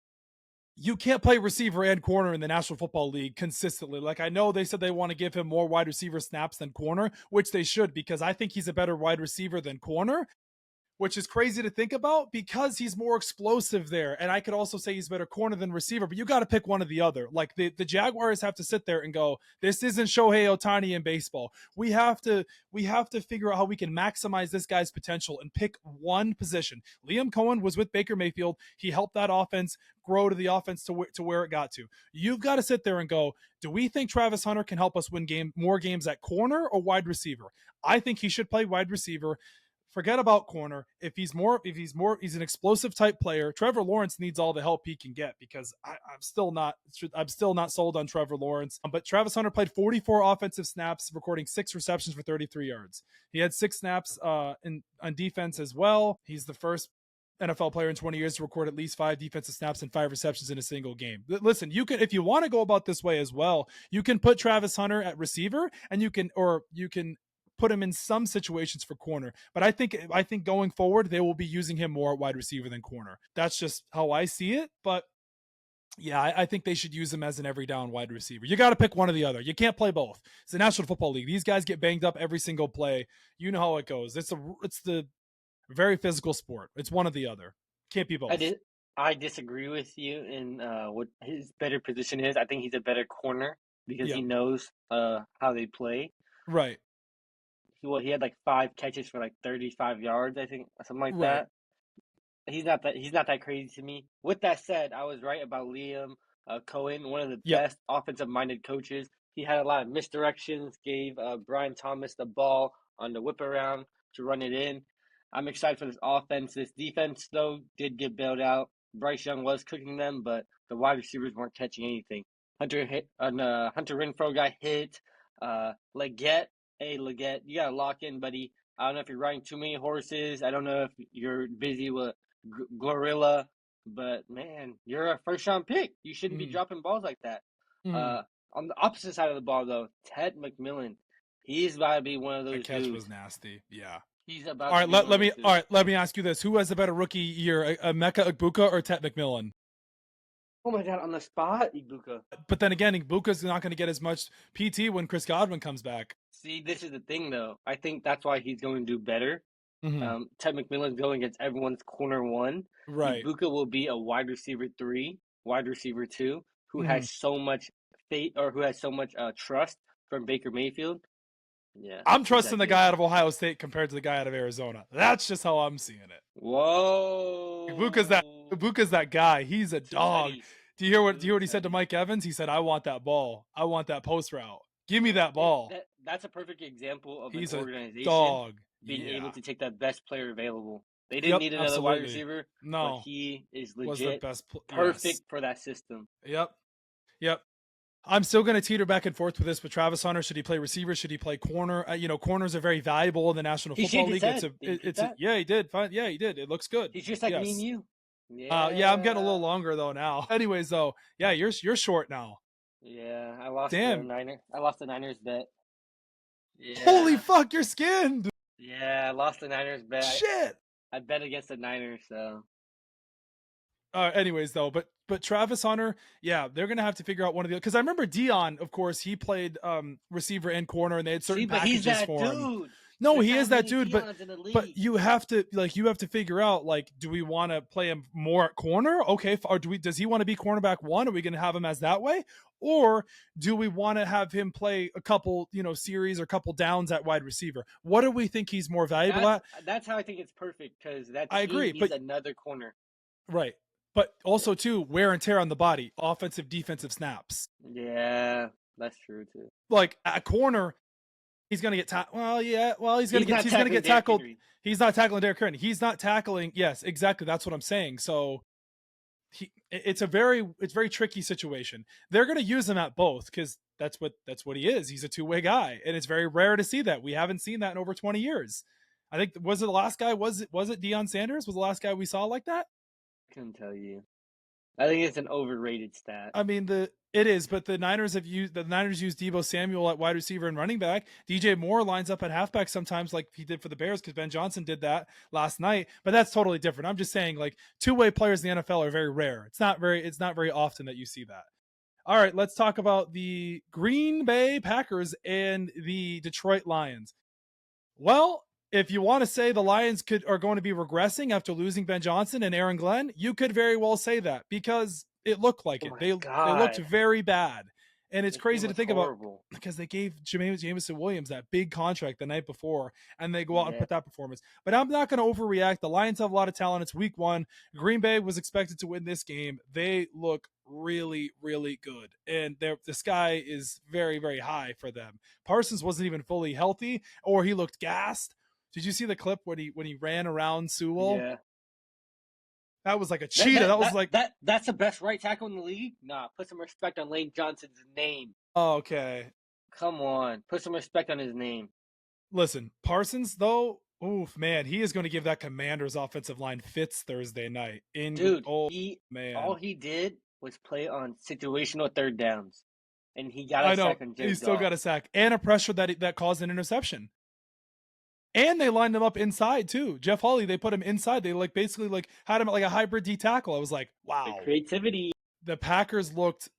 you can't play receiver and corner in the National Football League consistently. Like, I know they said they want to give him more wide receiver snaps than corner, which they should, because I think he's a better wide receiver than corner, which is crazy to think about because he's more explosive there. And I could also say he's better corner than receiver, but you got to pick one or the other. Like, the Jaguars have to sit there and go, this isn't Shohei Ohtani in baseball. We have to figure out how we can maximize this guy's potential and pick one position. Liam Cohen was with Baker Mayfield. He helped that offense grow to the offense to where it got to. You've got to sit there and go, do we think Travis Hunter can help us win more games at corner or wide receiver? I think he should play wide receiver. Forget about corner. If he's an explosive type player. Trevor Lawrence needs all the help he can get, because I'm still not sold on Trevor Lawrence. But Travis Hunter played 44 offensive snaps, recording 6 receptions for 33 yards. He had 6 snaps on defense as well. He's the first NFL player in 20 years to record at least 5 defensive snaps and 5 receptions in a single game. Listen, you can, if you want to go about this way as well, you can put Travis Hunter at receiver, and you can put him in some situations for corner. But I think going forward, they will be using him more at wide receiver than corner. That's just how I see it. But yeah, I think they should use him as an every down wide receiver. You got to pick one or the other. You can't play both. It's the National Football League. These guys get banged up every single play. You know how it goes. It's the very physical sport. It's one or the other. Can't be both. I disagree with you in what his better position is. I think he's a better corner because he knows how they play. Right. He had like 5 catches for like 35 yards, I think, something like that. He's not that crazy to me. With that said, I was right about Liam Cohen, one of the best offensive-minded coaches. He had a lot of misdirections, gave Brian Thomas the ball on the whip around to run it in. I'm excited for this offense. This defense, though, did get bailed out. Bryce Young was cooking them, but the wide receivers weren't catching anything. Hunter Renfrow got hit. Leggett, you got to lock in, buddy. I don't know if you're riding too many horses. I don't know if you're busy with Glorilla, but, man, you're a first-round pick. You shouldn't be dropping balls like that. On the opposite side of the ball, though, Ted McMillan, he's about to be one of those dudes. The catch was nasty. Yeah. He's about all right, let me ask you this. Who has a better rookie year, Emeka Egbuka or Ted McMillan? Oh, my God, on the spot, Egbuka. But then again, Egbuka's not going to get as much PT when Chris Godwin comes back. See, this is the thing, though. I think that's why he's going to do better. Ted McMillan's going against everyone's corner 1. Right. Egbuka will be a wide receiver 3, wide receiver 2, who has so much faith or who has so much trust from Baker Mayfield. Yeah, I'm trusting the guy out of Ohio State compared to the guy out of Arizona. That's just how I'm seeing it. Whoa. Egbuka's that guy. He's a dog. Do you hear what he said to Mike Evans? He said, I want that ball. I want that post route. Give me that ball. That's a perfect example of an organization dog. Being able to take that best player available. They didn't need another wide receiver. No. But he is legit the best perfect for that system. Yep. I'm still going to teeter back and forth with this, but Travis Hunter, should he play receiver? Should he play corner? Corners are very valuable in the National Football League. He did. Fine. Yeah, he did. It looks good. He's just like me and you. Yeah, I'm getting a little longer though now. Anyways, though, yeah, you're short now. Yeah, I lost the Niners bet. Yeah. Holy fuck, you're skinned. Yeah, I lost the Niners bet. Shit. I bet against the Niners, so. Anyways, though, but Travis Hunter, yeah, they're gonna have to figure out one of the, because I remember Dion, of course, he played receiver and corner, and they had certain packages for him. No, There's he not is that many dude, Deons in the but league. you have to figure out, like, do we want to play him more at corner? Okay, or does he want to be cornerback one? Are we going to have him as that way? Or do we want to have him play a couple, series or couple downs at wide receiver? What do we think he's more valuable That's at? that's how I think it's perfect because that I team agree, needs but another corner. right. But Yeah. also too, wear and tear on the body, offensive, defensive snaps. Yeah, that's true too. Like at corner, he's going to get tackled. He's going He's to not get tackling Derrick tackled. Henry. He's not tackling Derrick Henry. He's not tackling. Yes, exactly. That's what I'm saying. So it's very tricky situation. They're going to use him at both because that's what he is. He's a two-way guy, and it's very rare to see that. We haven't seen that in over 20 years. I think was it the last guy? Was it Deion Sanders? Was the last guy we saw like that? Couldn't tell you. I think it's an overrated stat. I mean, it is, but the Niners use Deebo Samuel at wide receiver and running back. DJ Moore lines up at halfback sometimes, like he did for the Bears, because Ben Johnson did that last night. But that's totally different. I'm just saying, like, two-way players in the NFL are very rare. It's not very often that you see that. All right, let's talk about the Green Bay Packers and the Detroit Lions. Well, if you want to say the Lions are going to be regressing after losing Ben Johnson and Aaron Glenn, you could very well say that because it looked like it. They looked very bad. And it's crazy to think about because they gave Jameson Williams that big contract the night before, and they go out and put that performance. But I'm not going to overreact. The Lions have a lot of talent. It's week 1. Green Bay was expected to win this game. They look really, really good. And the sky is very, very high for them. Parsons wasn't even fully healthy, or he looked gassed. Did you see the clip when he ran around Sewell? Yeah. That was like a cheetah. That's the best right tackle in the league? Nah, put some respect on Lane Johnson's name. Oh, okay. Come on. Put some respect on his name. Listen, Parsons, though, oof, man, he is going to give that Commanders offensive line fits Thursday night. All he did was play on situational third downs. And he got a sack on Jared Goff. He still got a sack. And a pressure that caused an interception. And they lined him up inside too. Jeff Hawley, they put him inside. They basically had him at like a hybrid D tackle. I was like, wow. The creativity. The Packers looked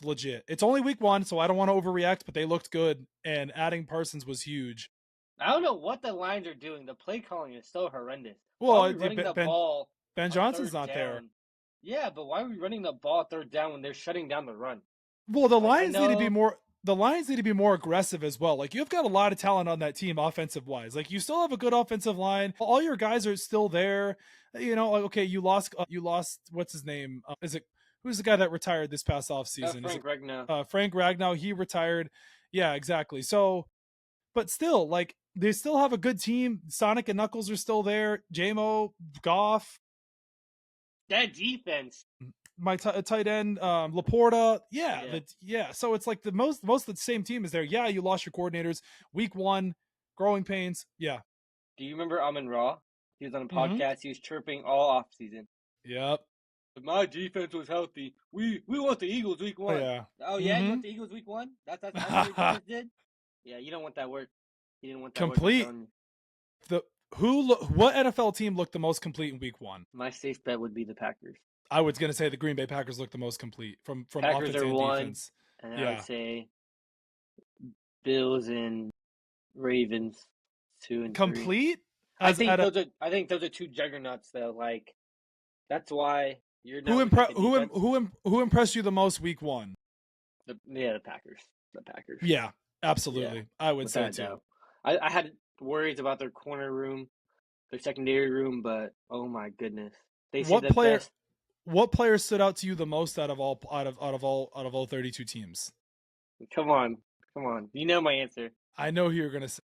legit. It's only week 1, so I don't want to overreact, but they looked good. And adding Parsons was huge. I don't know what the Lions are doing. The play calling is so horrendous. Well, ball. Ben Johnson's not there. Yeah, but why are we running the ball third down when they're shutting down the run? Well, the Lions need to be more. The Lions need to be more aggressive as well. Like, you've got a lot of talent on that team offensive wise. Like, you still have a good offensive line. All your guys are still there. Okay, you lost what's his name? Who's the guy that retired this past offseason? Frank Ragnow. Frank Ragnow, he retired. Yeah, exactly. So, but still, like, they still have a good team. Sonic and Knuckles are still there. JMO, Goff. That defense. My tight end, Laporta. Yeah. So it's like the most of the same team is there. Yeah, you lost your coordinators. Week 1, growing pains. Yeah. Do you remember Munroe? He was on a podcast. Mm-hmm. He was chirping all off season. Yep. If my defense was healthy, we want the Eagles week 1. Yeah. Oh yeah, you want the Eagles week 1? That's what you did. Yeah, you don't want that work. You didn't want that complete. What NFL team looked the most complete in week 1? My safe bet would be the Packers. I was going to say the Green Bay Packers look the most complete from Packers offense and 1, defense. And I would say Bills and Ravens 2 and complete. 3. I think those are 2 juggernauts though. Like, that's why you're not. Who impressed you the most week 1? The Packers. The Packers. Yeah, absolutely. Yeah, I would say too. I had worries about their corner room, their secondary room, but oh my goodness, they see the best. What player stood out to you the most out of all 32 teams? Come on. You know my answer. I know who you're gonna say.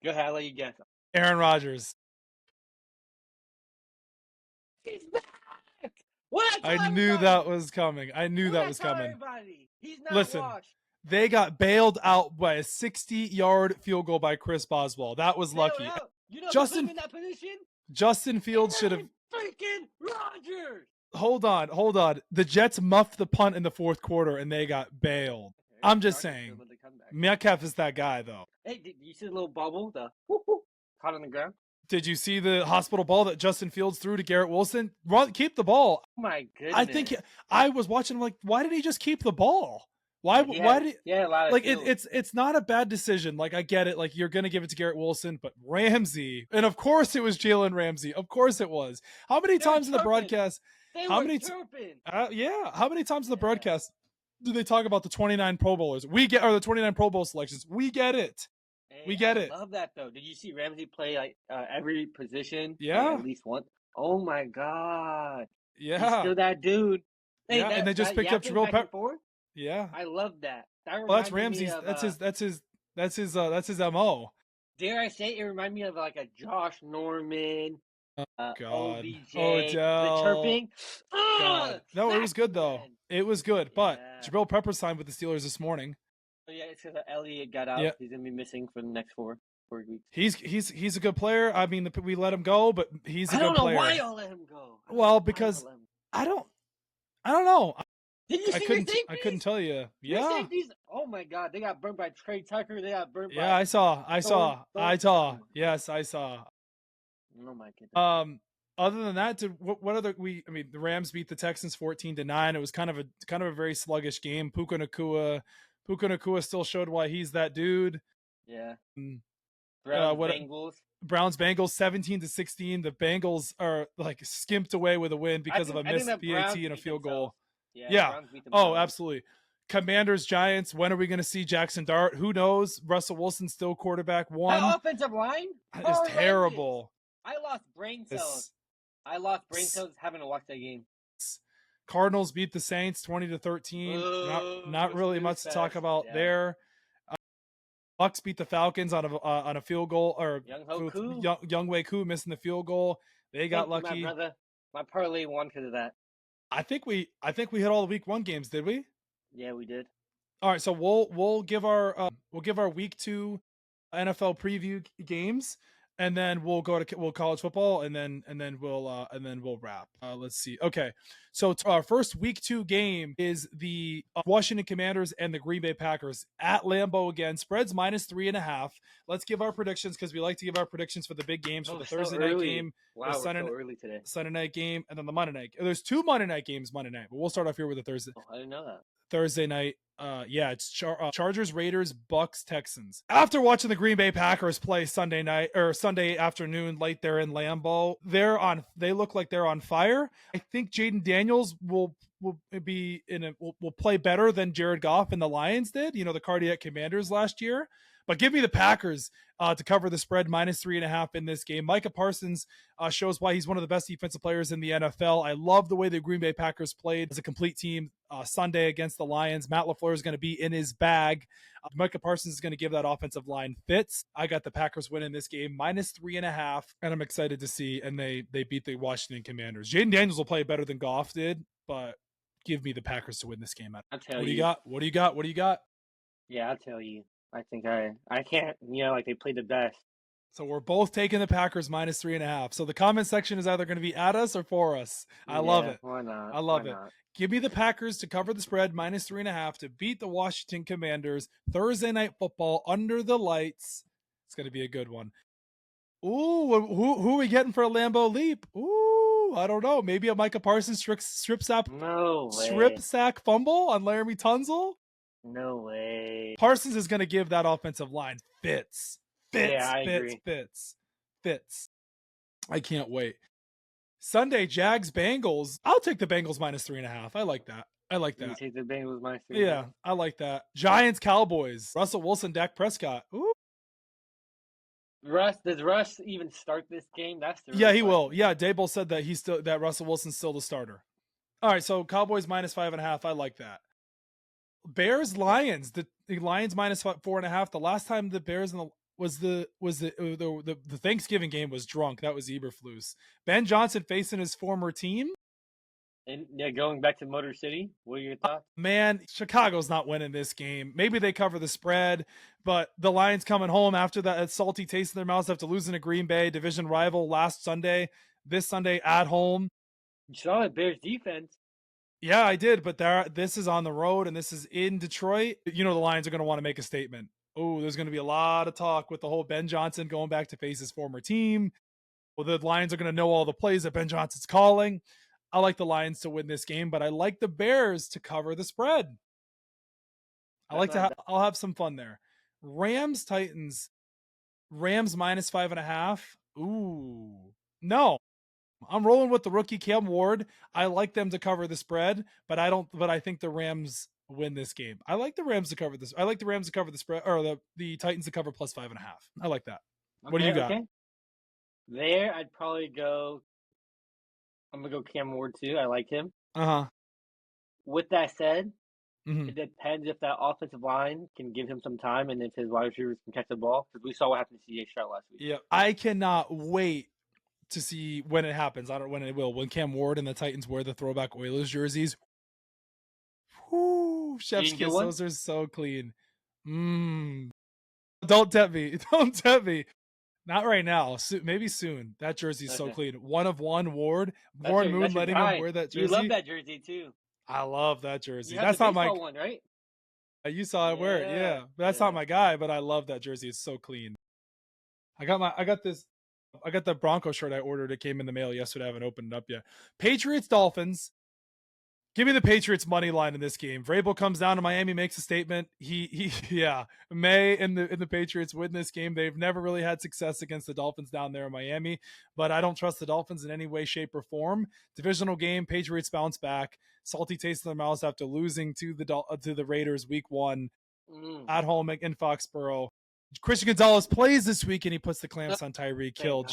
Go ahead, I'll let you guess. Aaron Rodgers. He's back. I knew that was coming. Everybody. He's not Listen, washed. They got bailed out by a 60-yard field goal by Chris Boswell. That was lucky. You know Justin in that position? Justin Fields should have. Freaking Rodgers! Hold on. The Jets muffed the punt in the 4th quarter and they got bailed. I'm just saying. Metcalf is that guy, though. Hey, did you see the little bubble? The caught on the ground? Did you see the hospital ball that Justin Fields threw to Garrett Wilson? Keep the ball. Oh, my goodness. I think I was watching, like, why did he just keep the ball? Why? He Why had, did? he had a lot of Like skills. it's not a bad decision. Like I get it. Like you're gonna give it to Garrett Wilson, but Ramsey, and of course it was Jalen Ramsey. Of course it was. How many They were times in the chirping. broadcast? They How were many? chirping. Yeah. How many times in the Yeah. broadcast do they talk about the 29 Pro Bowlers? We get or the 29 Pro Bowl selections. We get it. Hey, We get I it. love that though. Did you see Ramsey play like every position like Yeah. at least once? Oh my god, he's Yeah. still that dude. Hey, Yeah. And they just that picked up yapping Jabril back and Pep. forth. Yeah. I love that. That Well, that's reminded me Ramsey's. of That's his mo. dare I say it reminded me of like a Josh Norman, Oh God, OBJ, the Odell. chirping. God, no, it was Facts, good though. man. It was good, but Yeah. Jabril Pepper signed with the Steelers this morning. Oh, yeah, it's because Elliott got out. Yeah, He's gonna be missing for the next four weeks. he's a good player. I mean, we let him go, but he's a I don't good know player. why y'all let him go. Well, because I don't know. Did you see your safeties? I couldn't tell you. Your Yeah, safeties? Oh my god, they got burned by Trey Tucker. They got burned yeah, by I saw. Thorne. Yes, I saw. Oh my goodness. Other than that, what other I mean, the Rams beat the Texans 14-9. It was kind of a very sluggish game. Puka Nacua still showed why he's that dude. Yeah. Bengals 17-16. The Bengals are like skimped away with a win because of a missed PAT and a field goal. Yeah. Oh, absolutely. Commanders, Giants. When are we going to see Jackson Dart? Who knows? Russell Wilson's still quarterback one. That offensive line is terrible. I lost brain cells. Having to watch that game. Cardinals beat the Saints 20-13. Not really much to talk about there. Bucks beat the Falcons on a field goal, or Younghoe Koo missing the field goal. They got lucky. My brother. My parlay won because of that. I think we hit all the week 1 games, did we? Yeah, we did. All right, so we'll give our week 2 NFL preview games, and then we'll college football, and then we'll wrap. Let's see. Okay, so our first week 2 game is the Washington Commanders and the Green Bay Packers at Lambeau again. Spreads -3.5. Let's give our predictions because we like to give our predictions for the big games for the Thursday night game. Wow, we're so early today. Sunday night game, and then the Monday night. There's 2 Monday night games Monday night, but we'll start off here with the Thursday. Oh, I didn't know that. Thursday night. It's Chargers, Raiders, Bucks, Texans. After watching the Green Bay Packers play Sunday night or Sunday afternoon late there in Lambeau, they look like they're on fire. I think Jaden Daniels will play better than Jared Goff and the Lions did, the Cardiac Commanders last year. But give me the Packers to cover the spread -3.5 in this game. Micah Parsons shows why he's one of the best defensive players in the NFL. I love the way the Green Bay Packers played as a complete team Sunday against the Lions. Matt LaFleur is going to be in his bag. Micah Parsons is going to give that offensive line fits. I got the Packers winning this game -3.5, and I'm excited to see. And they beat the Washington Commanders. Jaden Daniels will play better than Goff did, but give me the Packers to win this game. What do you got? What do you got? What do you got? Yeah, I'll tell you. I think I can't, like they played the best. So we're both taking the Packers -3.5. So the comment section is either going to be at us or for us. I love it. Why not? I love it. Give me the Packers to cover the spread -3.5 to beat the Washington Commanders. Thursday night football under the lights. It's going to be a good one. Ooh, who are we getting for a Lambeau leap? Ooh, I don't know. Maybe a Micah Parsons strip sack fumble on Laramie Tunzel. No way. Parsons is going to give that offensive line fits. Yeah, I agree. Fits. I can't wait. Sunday, Jags, Bengals. I'll take the Bengals -3.5. I like that. You take the Bengals -3.5? Yeah, I like that. Giants, Cowboys. Russell Wilson, Dak Prescott. Ooh. Does Russ even start this game? Yeah, he will. Yeah, Daboll said that that Russell Wilson's still the starter. All right, so Cowboys -5.5. I like that. Bears, Lions. The Lions -4.5. The last time the Bears was the Thanksgiving game was drunk. That was Eberflus. Ben Johnson facing his former team. And going back to Motor City. What are your thoughts? Man, Chicago's not winning this game. Maybe they cover the spread, but the Lions coming home after that salty taste in their mouths after losing to Green Bay, division rival last Sunday. This Sunday at home. You saw the Bears defense. Yeah, I did, but this is on the road and this is in Detroit. The Lions are going to want to make a statement. Oh, there's going to be a lot of talk with the whole Ben Johnson going back to face his former team. Well, the Lions are going to know all the plays that Ben Johnson's calling. I like the Lions to win this game, but I like the Bears to cover the spread. I'll have some fun there. Rams Titans. Rams minus 5.5. Ooh, no. I'm rolling with the rookie Cam Ward. I like them to cover the spread, but I think the Rams win this game. I like the Rams to cover this. I like the Rams to cover the spread, or the Titans to cover plus 5.5. I like that. What do you got? Okay. There, I'd probably go. I'm gonna go Cam Ward too. I like him. With that said, it depends if that offensive line can give him some time and if his wide receivers can catch the ball. Because we saw what happened to CJ Stroud last week. Yeah, I cannot wait to see when it happens. I don't know when it will. When Cam Ward and the Titans wear the throwback Oilers jerseys. Whoo, chef's kiss. Those are so clean. Don't tempt me. Don't tempt me. Not right now. Maybe soon. That jersey's so clean. One of one Ward. Warren Moon letting him wear that jersey. You love that jersey too. I love that jersey. That's not my one, right? You saw it wear it, yeah. That's not my guy, but I love that jersey. It's so clean. I got the Bronco shirt I ordered. It came in the mail yesterday. I haven't opened it up yet. Patriots Dolphins. Give me the Patriots money line in this game. Vrabel comes down to Miami, makes a statement. May and the Patriots win this game. They've never really had success against the Dolphins down there in Miami, but I don't trust the Dolphins in any way, shape, or form. Divisional game, Patriots bounce back. Salty taste in their mouths after losing to the Raiders week 1 at home in Foxborough. Christian Gonzalez plays this week and he puts the clamps on Tyreek Hill.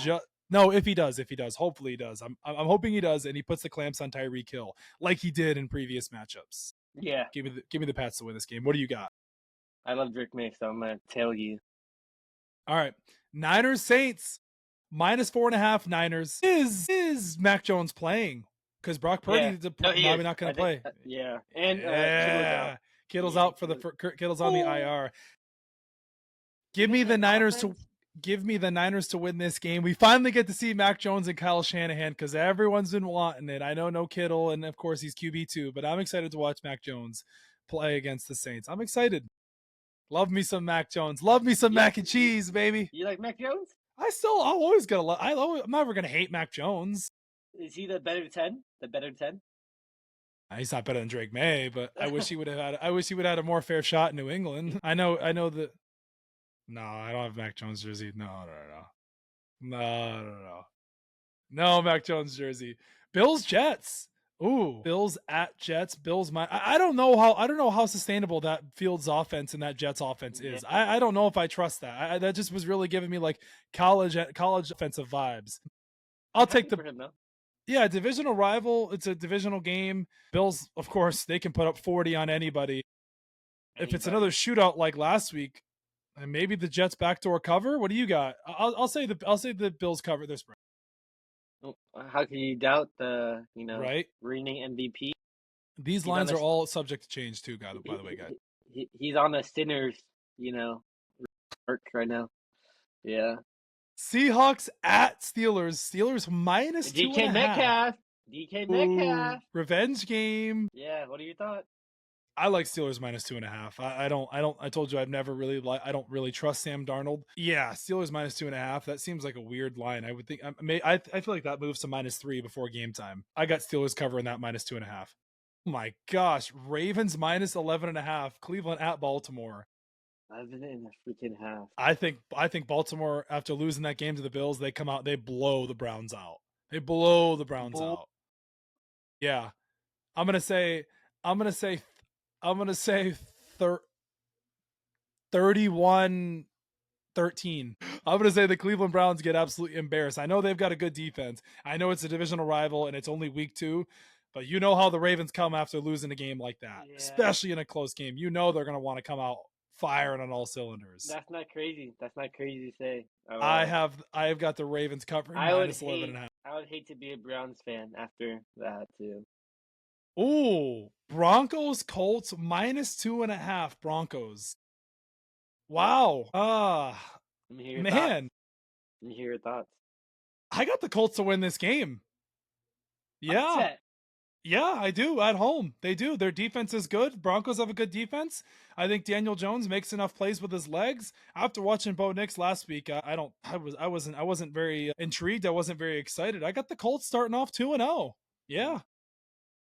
No, if he does, hopefully he does. I'm hoping he does, and he puts the clamps on Tyreek Hill like he did in previous matchups. Yeah, give me the Pats to win this game. What do you got? I love Drake May, so I'm gonna tell you. All right, Niners Saints minus 4.5. Niners is Mac Jones playing because Brock Purdy probably not going to play. And Kittle's out for Kittle's on the IR. Give me the Niners to win this game. We finally get to see Mac Jones and Kyle Shanahan because everyone's been wanting it. I know no Kittle, and of course he's QB2, but I'm excited to watch Mac Jones play against the Saints. I'm excited. Love me some Mac Jones. Love me some mac and cheese, baby. You like Mac Jones? I'm never gonna hate Mac Jones. Is he the better 10? The better 10? He's not better than Drake May, but I wish he would have had a more fair shot in New England. I know that. No, I don't have Mac Jones jersey. No. No, Mac Jones jersey. Bills Jets. Ooh, Bills at Jets. Bills. I don't know how sustainable that Fields offense and that Jets offense is. I don't know if I trust that. That just was really giving me like college offensive vibes. I'll take divisional rival. It's a divisional game. Bills, of course, they can put up 40 on anybody. If it's another shootout like last week. And maybe the Jets backdoor cover. What do you got? I'll say the Bills cover this spread. How can you doubt the right reigning MVP? These lines are all subject to change too, by the way, guys. He's on the Sinners, work right now. Yeah. Seahawks at Steelers. Steelers minus 2.5. DK Metcalf. Revenge game. Yeah. What are your thoughts? I like Steelers minus 2.5. I told you I don't really trust Sam Darnold. Yeah, Steelers minus 2.5. That seems like a weird line. I would think I feel like that moves to -3 before game time. I got Steelers covering that minus 2.5. Oh my gosh, Ravens minus 11.5. Cleveland at Baltimore. 11.5. I think Baltimore, after losing that game to the Bills, they come out, they blow the Browns out. Out. Yeah, I'm gonna say 31-13. I'm going to say the Cleveland Browns get absolutely embarrassed. I know they've got a good defense. I know it's a divisional rival and it's only week 2, but you know how the Ravens come after losing a game like that, especially in a close game. You know they're going to want to come out firing on all cylinders. That's not crazy. That's not crazy to say. I've got the Ravens covering minus 11.5. I would hate to be a Browns fan after that too. Ooh, Broncos Colts minus 2.5. Broncos. Wow. Let me hear your thoughts. I got the Colts to win this game. Yeah. Upset. Yeah, I do. At home. They do. Their defense is good. Broncos have a good defense. I think Daniel Jones makes enough plays with his legs. After watching Bo Nix last week, I wasn't very intrigued. I wasn't very excited. I got the Colts starting off 2-0. Yeah.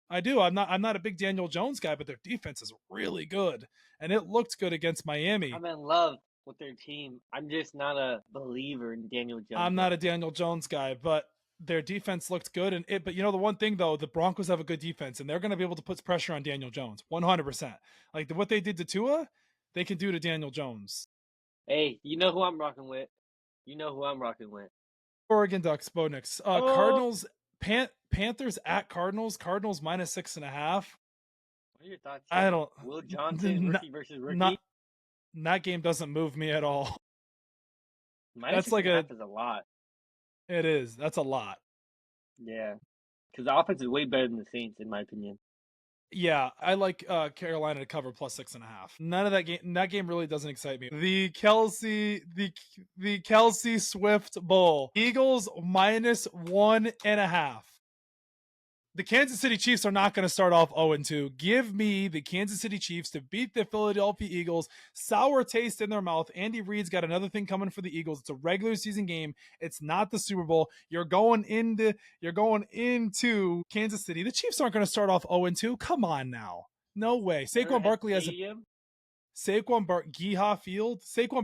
I do. I'm not a big Daniel Jones guy, but their defense is really good, and it looked good against Miami. I'm in love with their team. I'm just not a believer in Daniel Jones I'm yet. not a Daniel Jones guy, but their defense looked good. And it, but you know, the one thing though, the Broncos have a good defense, and they're going to be able to put pressure on Daniel Jones 100%. Like what they did to Tua, they can do to Daniel Jones. Hey, you know who I'm rocking with? You know who I'm rocking with? Oregon Ducks, Bo Nix. Oh, Cardinals, Panthers at Cardinals. Cardinals minus 6.5. what are your thoughts I here? don't. Will Johnson, Not, rookie versus rookie? not that game doesn't move me at all. Minus That's six like and a a. half is a lot. It is. That's a lot. Yeah, because the offense is way better than the Saints, in my opinion. Yeah, I like Carolina to cover plus 6.5. None of that game. That game really doesn't excite me. The Kelsey Swift Bowl. Eagles minus 1.5. The Kansas City Chiefs are not going to start off 0-2. Give me the Kansas City Chiefs to beat the Philadelphia Eagles. Sour taste in their mouth. Andy Reid's got another thing coming for the Eagles. It's a regular season game. It's not the Super Bowl. You're going into Kansas City. The Chiefs aren't going to start off 0-2. Come on now. No way. Arrowhead Stadium. Saquon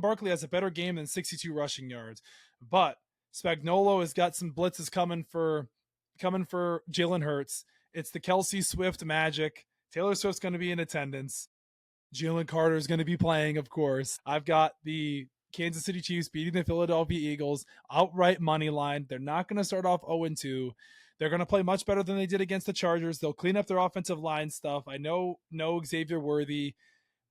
Barkley has a better game than 62 rushing yards. But Spagnuolo has got some blitzes coming for Jalen Hurts. It's the Kelsey Swift magic. Taylor Swift's going to be in attendance. Jalen Carter is going to be playing, of course. I've got the Kansas City Chiefs beating the Philadelphia Eagles outright money line. They're not going to start off 0-2. They're going to play much better than they did against the Chargers. They'll clean up their offensive line stuff. I know no Xavier Worthy.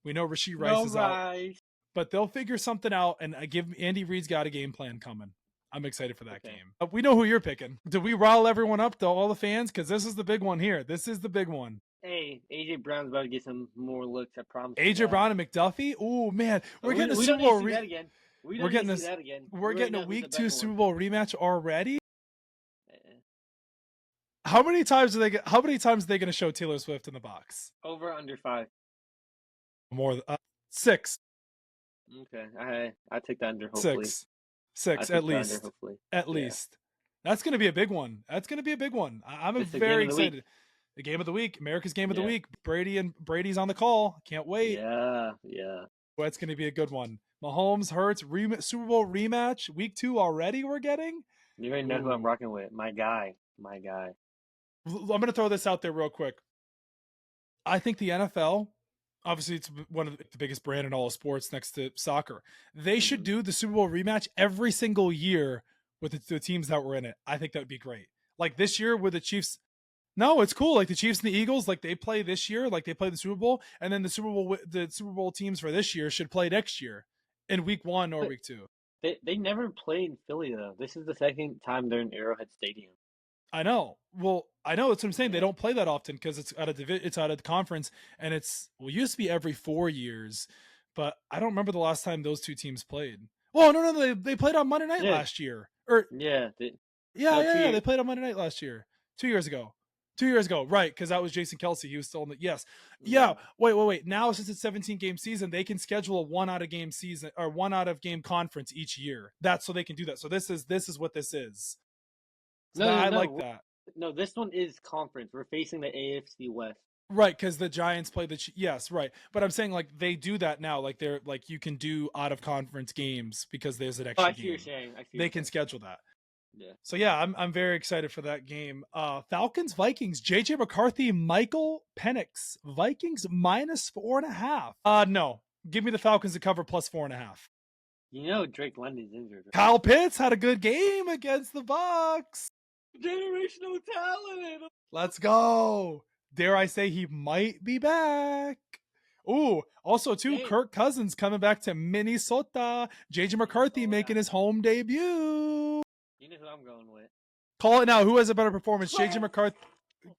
We know Rashee Rice No is out, Rice. but they'll figure something out. And I give Andy Reid's got a game plan coming. I'm excited for that Okay. game. We know who you're picking. Did we rile everyone up, though, all the fans? Because this is the big one here. This is the big one. Hey, AJ Brown's about to get some more looks. I promise. AJ Brown and McDuffie. Oh man, we're getting a we Super don't need to Bowl. see that again. We We're don't getting need to this. see that again. We're We getting a already know who's Week the 2 better Super one. Bowl rematch already. Uh-uh. How many times are they going to show Taylor Swift in the box? Over under 5. More 6. Okay, I take the under. Hopefully, 6 I at take the under. least. Hopefully, At yeah. least. That's going to be a big one. I'm It's the very game of the excited. week. The game of the week, America's game of the Yeah. week. Brady's on the call. Can't wait. Yeah. Well, it's going to be a good one. Mahomes, Hurts, Super Bowl rematch, week 2 already. We're getting. You already know who I'm Ooh. rocking with. My guy. I'm going to throw this out there real quick. I think the NFL, obviously, it's one of the biggest brand in all of sports next to soccer. They should do the Super Bowl rematch every single year with the teams that were in it. I think that would be great. Like this year with the Chiefs. No, it's cool. Like the Chiefs and the Eagles, like they play this year, like they play the Super Bowl, and then the Super Bowl teams for this year should play next year in week 1 or But week 2. they never played Philly though. This is the second time they're in Arrowhead Stadium. I know. Well, I know. That's what I'm saying. Yeah. They don't play that often because it's out of the conference, and it used to be every 4 years, but I don't remember the last time those two teams played. Well, no, they played on Monday night last year, or yeah, they played on Monday night last year, 2 years ago. 2 years ago, right? Because that was Jason Kelsey. He was still in the yeah. Wait. Now since it's 17-game season, they can schedule a 1 out of game season or 1 out of game conference each year. That's so they can do that. So this is what this is. So I like that. No, this one is conference. We're facing the AFC West. Right, because the Giants play yes, right. But I'm saying like they do that now. Like they're like you can do out of conference games because there's an extra I see game. what you're saying. They can schedule that. Yeah. So yeah, I'm very excited for that game. Falcons Vikings. JJ McCarthy, Michael Penix. Vikings minus 4.5. No, give me the Falcons to cover plus 4.5. You know Drake London's injured. Right? Kyle Pitts had a good game against the Bucs. Generational talent. Let's go. Dare I say he might be back? Ooh, also too, Kirk Cousins coming back to Minnesota. JJ McCarthy making his home debut. You know who I'm going with. Call it now. Who has a better performance? JJ McCarthy.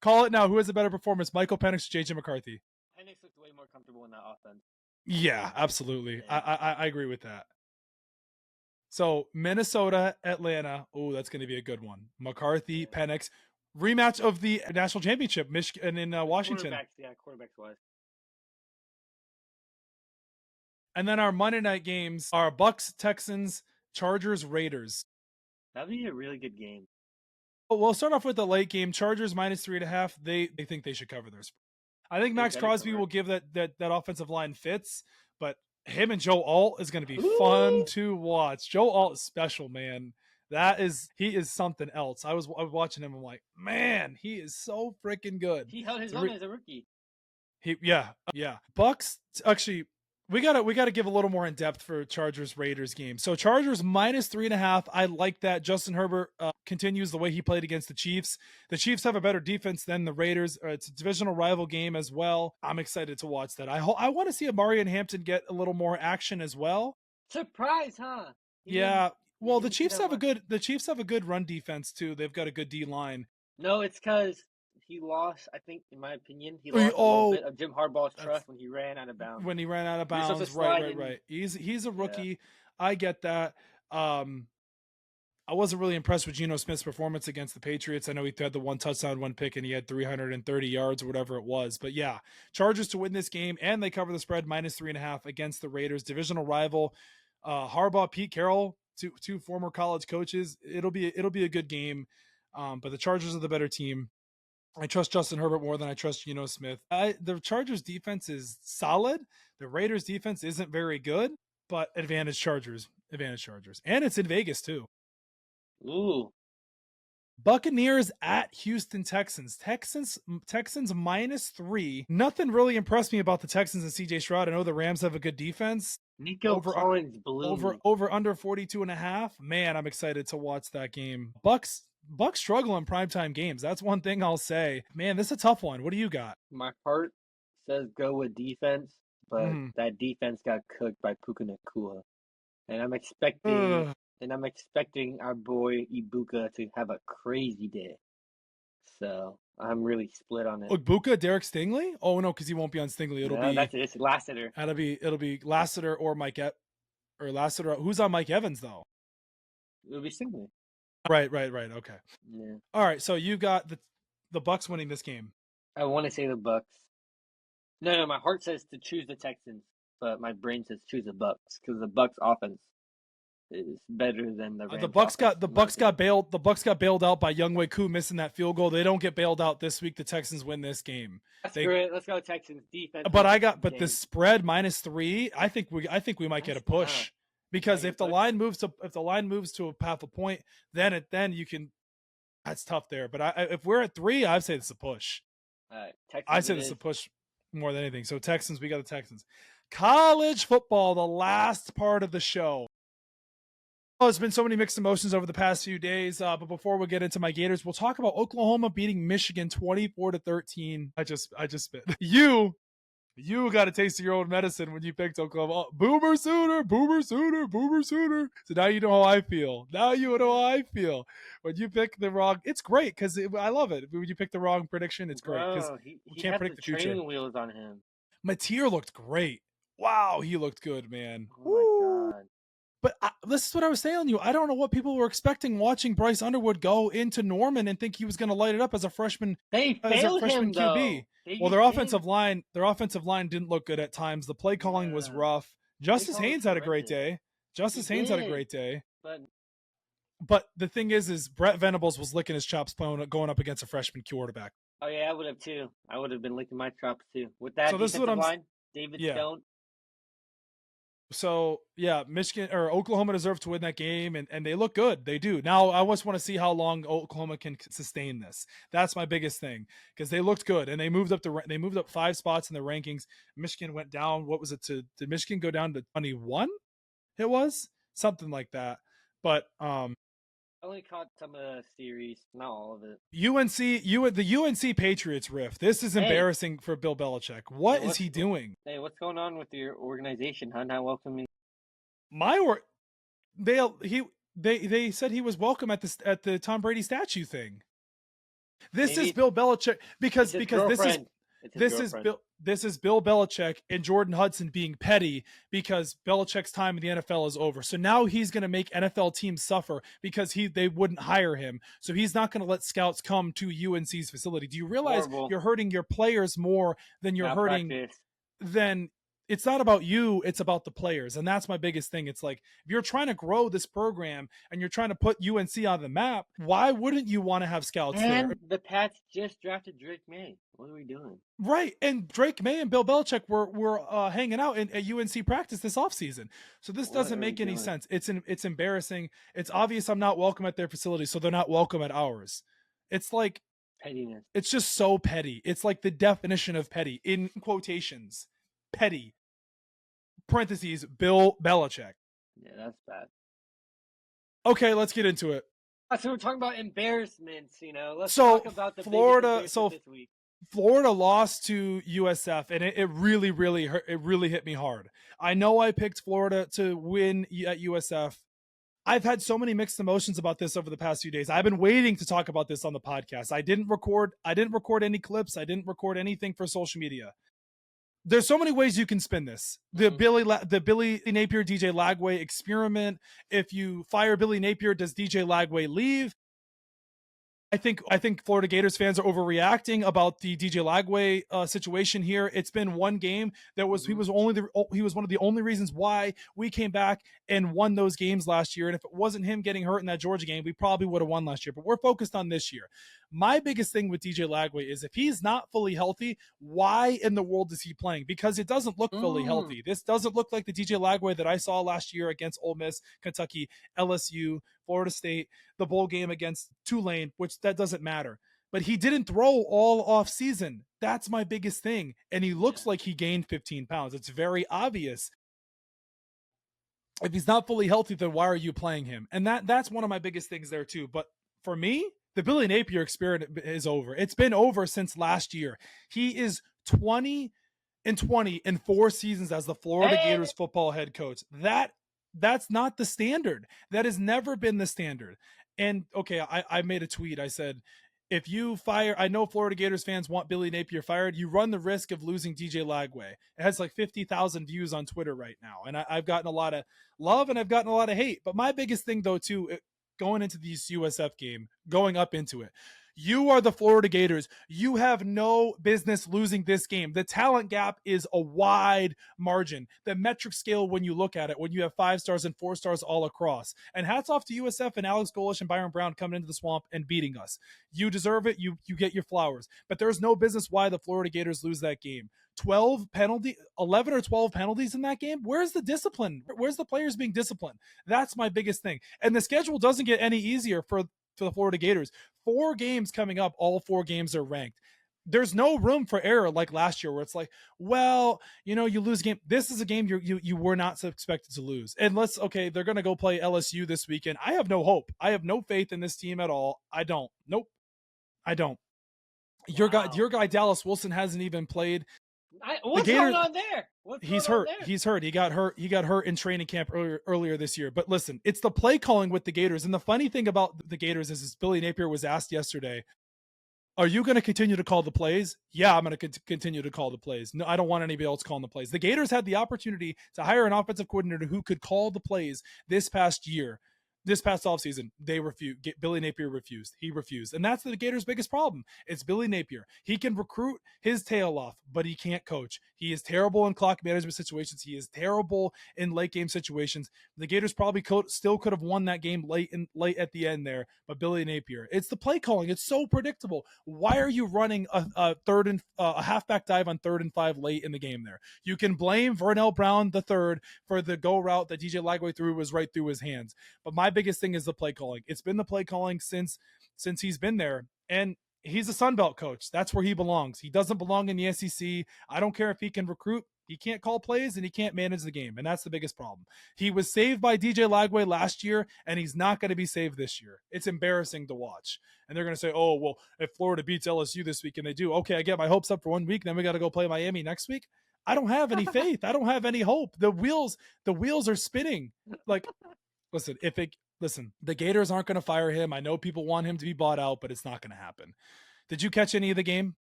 Call it now. Who has a better performance? Michael Penix or JJ McCarthy? Penix looked way more comfortable in that offense. Yeah, absolutely. Yeah. I agree with that. So Minnesota, Atlanta. Oh, that's going to be a good one. McCarthy, Penix. Rematch of the national championship, Michigan in Washington. Quarterbacks wise. And then our Monday night games are Bucks, Texans, Chargers, Raiders. That'd be a really good game. We'll start off with the late game. Chargers -3.5. They think they should cover their spread. I think Max Crosby will give that offensive line fits, but him and Joe Alt is going to be fun to watch. Joe Alt is special, man. He is something else. I was watching him. I'm like, man, he is so freaking good. He held his own as a rookie. Yeah. Bucks actually. We gotta give a little more in depth for Chargers Raiders game. So Chargers -3.5. I like that. Justin Herbert continues the way he played against the Chiefs. The Chiefs have a better defense than the Raiders. It's a divisional rival game as well. I'm excited to watch that. I want to see Amari and Hampton get a little more action as well. Surprise, huh? Yeah. Well, the Chiefs have a good run defense too. They've got a good D line. No, it's because he lost, I think, in my opinion, he lost a little bit of Jim Harbaugh's trust when he ran out of bounds. Right. He's a rookie. Yeah. I get that. I wasn't really impressed with Geno Smith's performance against the Patriots. I know he had the 1 touchdown, 1 pick, and he had 330 yards or whatever it was. But yeah, Chargers to win this game, and they cover the spread -3.5 against the Raiders. Divisional rival. Harbaugh, Pete Carroll, two former college coaches. It'll be a good game. But the Chargers are the better team. I trust Justin Herbert more than I trust Geno Smith. The Chargers defense is solid. The Raiders defense isn't very good, but advantage Chargers. And it's in Vegas too. Ooh. Buccaneers at Houston Texans. Texans -3. Nothing really impressed me about the Texans and CJ Stroud. I know the Rams have a good defense. Nico Collins blew over under 42.5. Man, I'm excited to watch that game. Bucks struggle in primetime games. That's one thing I'll say. Man, this is a tough one. What do you got? My heart says go with defense, but that defense got cooked by Puka Nacua. And I'm expecting our boy Ibuka to have a crazy day. So I'm really split on it. Ibuka, Derek Stingley? Oh no, because he won't be on Stingley. It's Lassiter. It'll be Lassiter or Lassiter. Who's on Mike Evans though? It'll be Stingley. Right. Okay. Yeah. All right. So you got the Bucks winning this game. I want to say the Bucks. No. My heart says to choose the Texans, but my brain says choose the Bucks because the Bucks offense is better than the Rams. The Bucks got bailed. The Bucks got bailed out by Younghoe Koo missing that field goal. They don't get bailed out this week. The Texans win this game. Let's go Texans defense. But the spread -3. I think we might get a push. Because if the line moves to a half a point, then you can. That's tough there. But if we're at 3, I'd say it's a push. I'd say it's a push more than anything. So Texans, we got the Texans. College football, the last part of the show. Oh, there's been so many mixed emotions over the past few days. But before we get into my Gators, we'll talk about Oklahoma beating Michigan 24-13. I just spit. You got a taste of your own medicine when you picked Oklahoma. Oh, Boomer Sooner. So now you know how I feel. When you pick the wrong, it's great because I love it. When you pick the wrong prediction, it's great because you can't predict the future. Training wheels on him. Napier looked great. Wow, he looked good, man. Oh my God. But this is what I was telling you. I don't know what people were expecting watching Bryce Underwood go into Norman and think he was going to light it up as a freshman. They failed him, QB. Well, their offensive line didn't look good at times. The play calling was rough. Justice Haynes had a great day. But the thing is Brett Venables was licking his chops going up against a freshman quarterback. Oh yeah, I would have too. I would have been licking my chops too. With that defensive line, David Stone. So yeah, Oklahoma deserved to win that game, and they look good. They do. Now I just want to see how long Oklahoma can sustain this. That's my biggest thing because they looked good and they moved up 5 spots in the rankings. Michigan went down. What was it did Michigan go down to 21? It was something like that. But I only caught some of the series, not all of it. The UNC Patriots riff. This is embarrassing for Bill Belichick. What is he doing? Hey, what's going on with your organization? Huh? Not welcoming. They said he was welcome at the Tom Brady statue thing. This is Bill Belichick because this is Bill Belichick and Jordan Hudson being petty because Belichick's time in the NFL is over. So now he's going to make NFL teams suffer because they wouldn't hire him. So he's not going to let scouts come to UNC's facility. Do you realize you're hurting your players more than you're hurting than it's not about you, it's about the players. And that's my biggest thing. It's like, if you're trying to grow this program and you're trying to put UNC on the map, why wouldn't you want to have scouts there? And the Pats just drafted Drake May. What are we doing? Right. And Drake May and Bill Belichick were hanging out at UNC practice this offseason. So this doesn't make any sense. It's embarrassing. It's obvious I'm not welcome at their facility, so they're not welcome at ours. It's like Pettiness. It's just so petty. It's like the definition of petty, in quotations. Petty. Parentheses, Bill Belichick. Yeah, that's bad. Okay, let's get into it. So we're talking about embarrassments, Let's So, talk about the Florida- biggest embarrassment this week. Florida lost to USF, and it really, really hurt. It really hit me hard. I know I picked Florida to win at USF. I've had so many mixed emotions about this over the past few days. I've been waiting to talk about this on the podcast. I didn't record any clips. I didn't record anything for social media. There's so many ways you can spin this. The Billy Napier DJ Lagway experiment. If you fire Billy Napier, does DJ Lagway leave? I think Florida Gators fans are overreacting about the DJ Lagway situation here. It's been one game that was he was one of the only reasons why we came back and won those games last year. And if it wasn't him getting hurt in that Georgia game, we probably would have won last year. But we're focused on this year. My biggest thing with DJ Lagway is if he's not fully healthy, why in the world is he playing? Because it doesn't look fully healthy. This doesn't look like the DJ Lagway that I saw last year against Ole Miss, Kentucky, LSU, Florida State, the bowl game against Tulane, which that doesn't matter. But he didn't throw all off season. That's my biggest thing. And he looks like he gained 15 pounds. It's very obvious. If he's not fully healthy, then why are you playing him? And that's one of my biggest things there too. But for me, the Billy Napier experiment is over. It's been over since last year. He is 20-20 in 4 seasons as the Florida Gators football head coach. That's not the standard. That has never been the standard. And okay, I made a tweet. I said, if you fire, I know Florida Gators fans want Billy Napier fired. You run the risk of losing DJ Lagway. It has like 50,000 views on Twitter right now. And I've gotten a lot of love and I've gotten a lot of hate. But my biggest thing though, too, going into this USF game, going up into it, you are the Florida Gators. You have no business losing this game. The talent gap is a wide margin. The metric scale, when you look at it, when you have 5 stars and 4 stars all across. And hats off to USF and Alex Golish and Byron Brown coming into the swamp and beating us. You deserve it. You get your flowers. But there's no business why the Florida Gators lose that game. 11 or 12 penalties in that game. Where's the discipline? Where's the players being disciplined? That's my biggest thing. And the schedule doesn't get any easier for the Florida Gators. 4 games coming up, all 4 games are ranked. There's no room for error like last year where it's like, well, you lose a game. This is a game you were not expected to lose. And they're going to go play LSU this weekend. I have no hope. I have no faith in this team at all. I don't. Nope. I don't. Wow. Your guy Dallas Wilson hasn't even played. What's going on there? He's hurt. He's hurt. He got hurt in training camp earlier this year. But listen, it's the play calling with the Gators. And the funny thing about the Gators is Billy Napier was asked yesterday, are you going to continue to call the plays? Yeah, I'm going to continue to call the plays. No, I don't want anybody else calling the plays. The Gators had the opportunity to hire an offensive coordinator who could call the plays this past offseason. They refused. Billy Napier refused. He refused. And that's the Gators' biggest problem. It's Billy Napier. He can recruit his tail off, but he can't coach. He is terrible in clock management situations. He is terrible in late game situations. The Gators probably still could have won that game late at the end there, but Billy Napier. It's the play calling. It's so predictable. Why are you running a halfback dive on 3rd and 5 late in the game there? You can blame Vernell Brown III for the go route that DJ Lagway threw was right through his hands. But my biggest thing is the play calling. It's been the play calling since he's been there. And he's a Sun Belt coach. That's where he belongs. He doesn't belong in the SEC. I don't care if he can recruit. He can't call plays and he can't manage the game. And that's the biggest problem. He was saved by DJ Lagway last year, and he's not going to be saved this year. It's embarrassing to watch. And they're going to say, oh, well, if Florida beats LSU this week and they do, okay, I get my hopes up for 1 week. Then we got to go play Miami next week. I don't have any faith. I don't have any hope. The wheels are spinning. Like, listen, the Gators aren't going to fire him. I know people want him to be bought out, but it's not going to happen. Did you catch any of the game?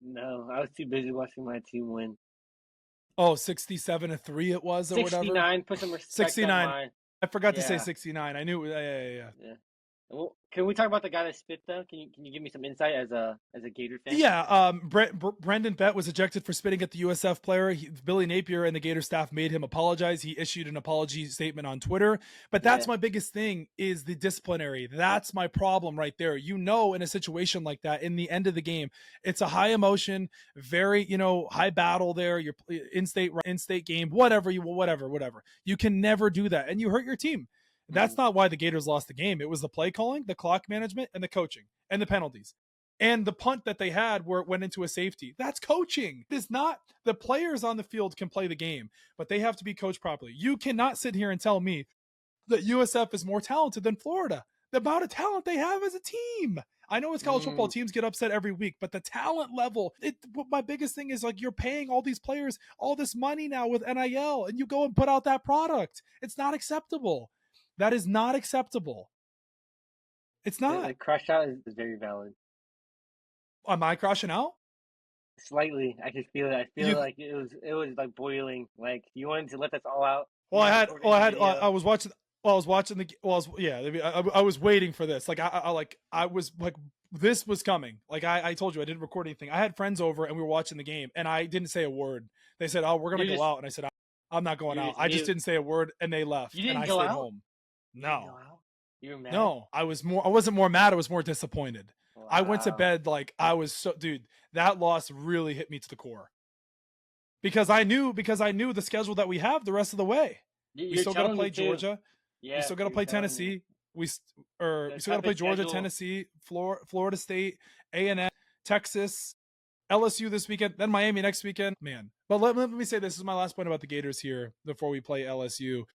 No, I was too busy watching my team win. Oh, 67-3 it was, or 69, whatever. Put some respect 69. on I forgot to say 69. I knew. Yeah. Well, can we talk about the guy that spit though? Can you give me some insight as a Gator fan? Yeah, Brendan Bett was ejected for spitting at the USF player. Billy Napier and the Gator staff made him apologize. He issued an apology statement on Twitter. But that's Yeah. my biggest thing is the disciplinary. That's my problem right there. In a situation like that, in the end of the game, it's a high emotion, very high battle there. You're in-state game, whatever. You can never do that, and you hurt your team. That's not why the Gators lost the game. It was the play calling, the clock management, and the coaching and the penalties. And the punt that they had where it went into a safety. That's coaching. It's not the players on the field can play the game, but they have to be coached properly. You cannot sit here and tell me that USF is more talented than Florida. The amount of talent they have as a team. I know it's college football, teams get upset every week, but the talent level, my biggest thing is like you're paying all these players all this money now with NIL and you go and put out that product. It's not acceptable. That is not acceptable. It's not. The crush out is very valid. Am I crushing out? Slightly, I could feel it. I feel like it was like boiling. Like you wanted to let this all out. I was waiting for this. Like I was like, this was coming. Like I told you, I didn't record anything. I had friends over and we were watching the game and I didn't say a word. They said, "Oh, we're going to go out." And I said, "I'm not going out." I just didn't say a word and they left and I stayed home. No. You were mad? No, I wasn't more mad. I was more disappointed. Wow. I went to bed like I was that loss really hit me to the core. Because I knew the schedule that we have the rest of the way. We still got to play Georgia. Yeah, we still got to play Tennessee. We still got to play Georgia, schedule. Tennessee, Florida State, A&M, Texas, LSU this weekend, then Miami next weekend. Man. But let me say this is my last point about the Gators here before we play LSU.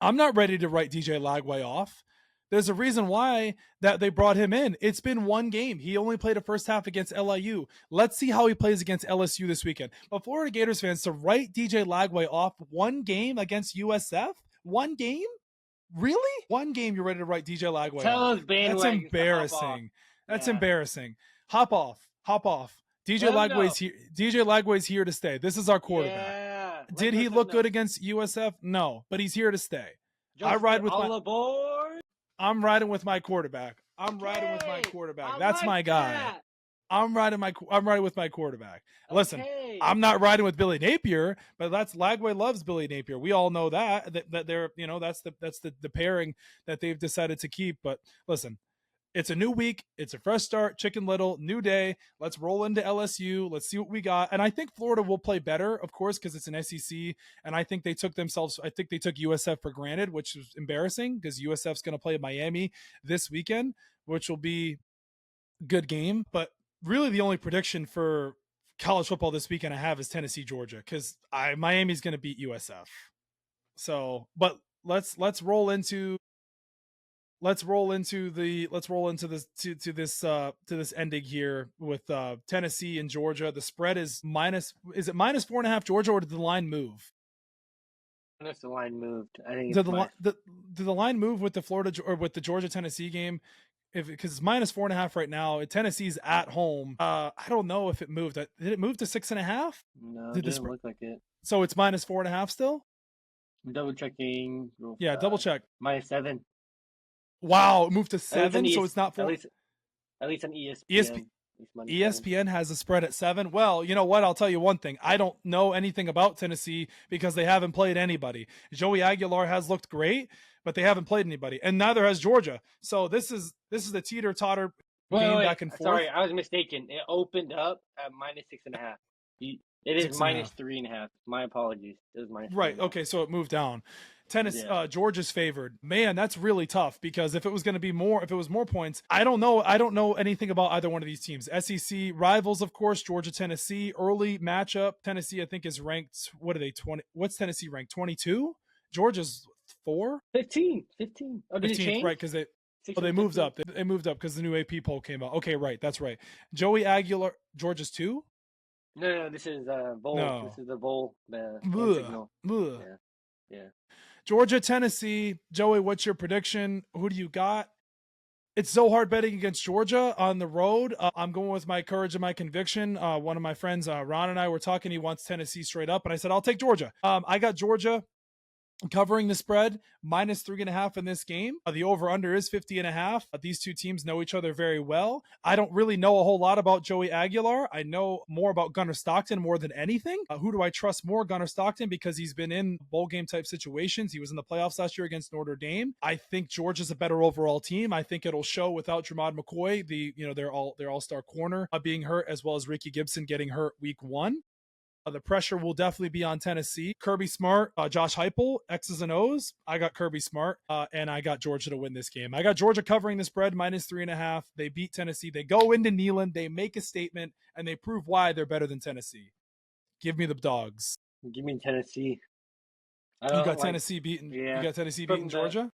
I'm not ready to write DJ Lagway off. There's a reason why that they brought him in. It's been one game. He only played a first half against LIU. Let's see how he plays against LSU this weekend. But Florida Gators fans, to write DJ Lagway off one game against USF? One game? Really? One game you're ready to write DJ Lagway off? That's embarrassing. That's embarrassing. Hop off. DJ Lagway's here to stay. This is our quarterback. Yeah. Did he look good against USF? No, but he's here to stay. I'm riding with my quarterback. That's my guy. I'm riding with my quarterback. Listen, I'm not riding with Billy Napier, but Lagway loves Billy Napier. We all know that they're, that's the pairing that they've decided to keep. But listen, it's a new week. It's a fresh start. Chicken Little, new day. Let's roll into LSU. Let's see what we got. And I think Florida will play better, of course, because it's an SEC. And I think they took USF for granted, which is embarrassing because USF's going to play Miami this weekend, which will be a good game. But really the only prediction for college football this weekend I have is Tennessee, Georgia, because Miami's going to beat USF. So, but let's roll into this ending here with Tennessee and Georgia. The spread is -4.5 Georgia, or did the line move? Unless the line moved. I think did the line move with the Florida or with the Georgia Tennessee game? Because it's -4.5 right now. Tennessee's at home. I don't know if it moved. Did it move to 6.5? No, it didn't look like it. So it's -4.5 still? I'm double checking. Yeah, double check. -7. Wow, it moved to 7, so it's not 4. At least on ESPN. ESPN has a spread at 7. Well, you know what? I'll tell you one thing. I don't know anything about Tennessee because they haven't played anybody. Joey Aguilar has looked great, but they haven't played anybody, and neither has Georgia. So this is the teeter-totter game back and forth. Sorry, I was mistaken. It opened up at -6.5. It is -3.5. My apologies. It was -3.5. Right. Okay, so it moved down. Georgia's favored. Man, that's really tough because if it was more points, I don't know anything about either one of these teams. SEC rivals, of course, Georgia, Tennessee, early matchup. Tennessee, I think, is ranked, what are they, 20? What's Tennessee ranked? 22? Georgia's 4? 15. Oh, did 15, it change? Right, because they moved up. They moved up because the new AP poll came out. Okay, right, that's right. Joey Aguilar, Georgia's 2? No, this is bowl. No. This is the bowl. The signal. Yeah. Georgia, Tennessee. Joey, what's your prediction? Who do you got? It's so hard betting against Georgia on the road. I'm going with my courage and my conviction. One of my friends, Ron, and I were talking. He wants Tennessee straight up, and I said, I'll take Georgia. I got Georgia covering the spread -3.5 in this game. The over-under is 50.5. These two teams know each other very well. I don't really know a whole lot about Joey Aguilar. I know more about Gunnar Stockton more than anything. Who do I trust more? Gunnar Stockton, because he's been in bowl game type situations. He was in the playoffs last year against Notre Dame. I think Georgia's a better overall team. I think it'll show without Jermod McCoy, their all-star corner being hurt, as well as Ricky Gibson getting hurt week 1. The pressure will definitely be on Tennessee. Kirby Smart, Josh Heupel, X's and O's. I got Kirby Smart, and I got Georgia to win this game. I got Georgia covering the spread -3.5. They beat Tennessee. They go into Neyland. They make a statement, and they prove why they're better than Tennessee. Give me the dogs. Give me Tennessee. You got Tennessee beating. Yeah. You got Tennessee beating Georgia.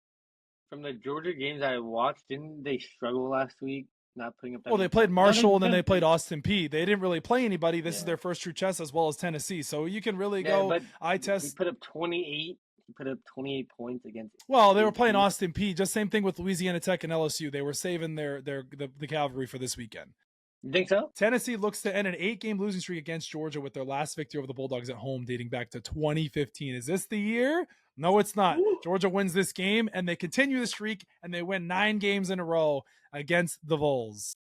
From the Georgia games I watched, didn't they struggle last week? Not putting up. Well, they played Marshall and then they played Austin Peay. They didn't really play anybody. This is their first true test, as well as Tennessee. So you can really go. But I test. He put up 28. He put up 28 points against. Well, they were playing Austin Peay. Just same thing with Louisiana Tech and LSU. They were saving the cavalry for this weekend. You think so? Tennessee looks to end an 8-game losing streak against Georgia with their last victory over the Bulldogs at home dating back to 2015. Is this the year? No, it's not. Ooh. Georgia wins this game, and they continue the streak, and they win 9 games in a row against the Vols.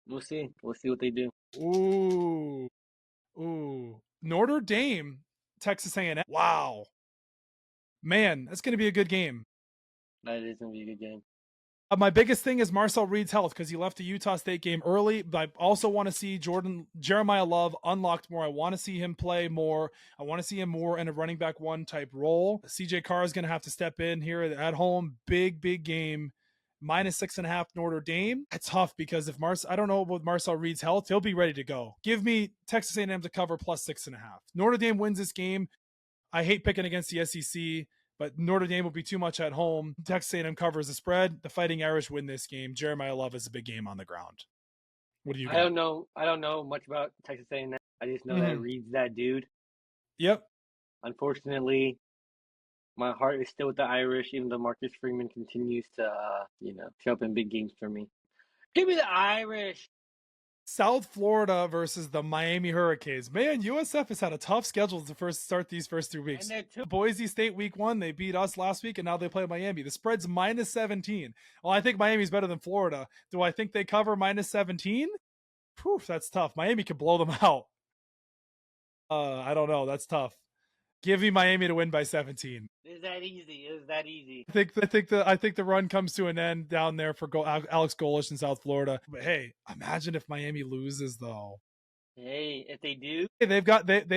We'll see. We'll see what they do. Ooh. Notre Dame, Texas A&M. Wow. Man, that's going to be a good game. That is going to be a good game. My biggest thing is Marcel Reed's health, because he left the Utah State game early. But I also want to see Jeremiah Love unlocked more. I want to see him play more. I want to see him more in a running back 1 type role. CJ Carr is going to have to step in here at home. Big game. -6.5 Notre Dame. It's tough because if I don't know about Marcel Reed's health, he'll be ready to go. Give me Texas A&M to cover +6.5. Notre Dame wins this game. I hate picking against the SEC, but Notre Dame will be too much at home. Texas A&M covers the spread. The Fighting Irish win this game. Jeremiah Love is a big game on the ground. What do you got? I don't know much about Texas A&M. I just know that Reed's that dude. Yep. Unfortunately, my heart is still with the Irish, even though Marcus Freeman continues to, show up in big games for me. Give me the Irish. South Florida versus the Miami Hurricanes. Man, USF has had a tough schedule to start these first 3 weeks. Boise State week 1, they beat us last week, and now they play Miami. The spread's -17. Well, I think Miami's better than Florida. Do I think they cover -17? Poof, that's tough. Miami could blow them out. I don't know. That's tough. Give me Miami to win by 17. Is that easy? I think the run comes to an end down there for Alex Golesh in South Florida. But hey, imagine if Miami loses though. Hey, if they do, they've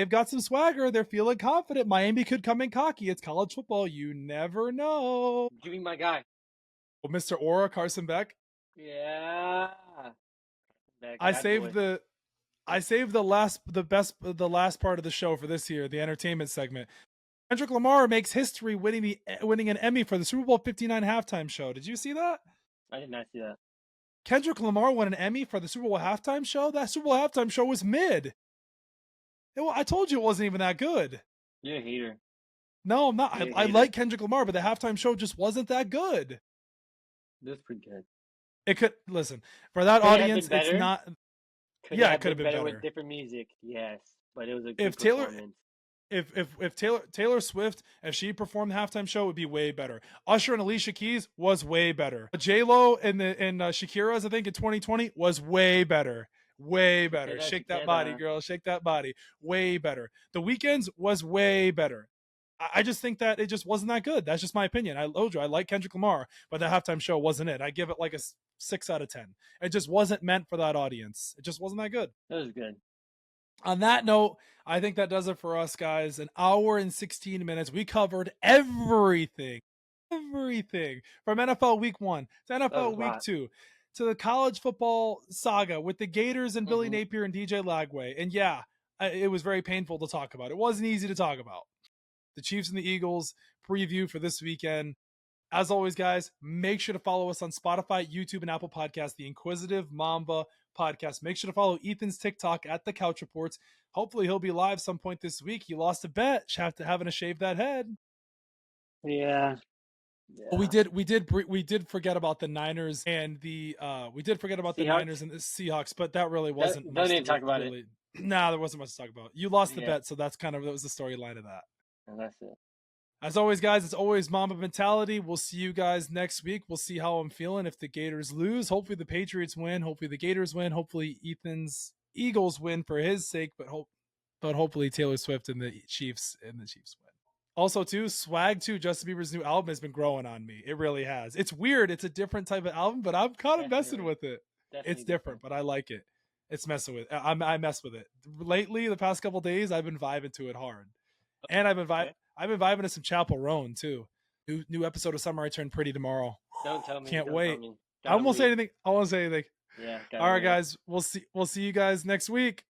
got some swagger. They're feeling confident. Miami could come in cocky. It's college football. You never know. Give me my guy. Well, Mr. Aura, Carson Beck. Yeah. I saved the last part of the show for this year, the entertainment segment. Kendrick Lamar makes history winning an Emmy for the Super Bowl 59 halftime show. Did you see that? I did not see that. Kendrick Lamar won an Emmy for the Super Bowl halftime show? That Super Bowl halftime show was mid. I told you it wasn't even that good. You're a hater. No, I'm not. I like Kendrick Lamar, but the halftime show just wasn't that good. It was pretty good. It could, listen, for that audience, it's not... It could have been better with different music, yes, but it was a good performance. If Taylor Swift, if she performed the halftime show, it would be way better. Usher and Alicia Keys was way better. J-Lo and Shakira's, I think, in 2020 was way better. Way better. Shake that body, girl. Shake that body. Way better. The Weeknd's was way better. I just think that it just wasn't that good. That's just my opinion. I told you, I like Kendrick Lamar, but the halftime show wasn't it. I give it like a 6 out of 10. It just wasn't meant for that audience. It just wasn't that good. That was good. On that note, I think that does it for us, guys. An hour and 16 minutes. We covered everything. Everything. From NFL Week 1 to NFL Week 2 to the college football saga with the Gators and Billy Napier and DJ Lagway. And yeah, it was very painful to talk about. It wasn't easy to talk about. The Chiefs and the Eagles preview for this weekend. As always, guys, make sure to follow us on Spotify, YouTube, and Apple Podcasts, the Inquisitive Mamba Podcast. Make sure to follow Ethan's TikTok at The Couch Reports. Hopefully he'll be live some point this week. He lost a bet having to shave that head. Yeah. We did forget about the Niners and the Niners and the Seahawks, but that really wasn't. Don't even talk about it. Nah, there wasn't much to talk about. You lost the bet, so that was the storyline of that. And that's it. As always, guys, it's always Mamba mentality. We'll see you guys next week. We'll see how I'm feeling if the Gators lose. Hopefully the Patriots win. Hopefully the Gators win. Hopefully Ethan's Eagles win for his sake, but hopefully Taylor Swift and the Chiefs win. Also, too, Swag 2, Justin Bieber's new album has been growing on me. It really has. It's weird. It's a different type of album, but I'm kind of messing with it. It's different, but I like it. It's messing with it. I mess with it. Lately, the past couple days, I've been vibing to it hard. And I've been vibing to some Chapel Roan too. New episode of Summer I Turned Pretty tomorrow. Don't tell me. Can't don't wait. Tell me. I won't say anything. Yeah. All right, guys. We'll see you guys next week.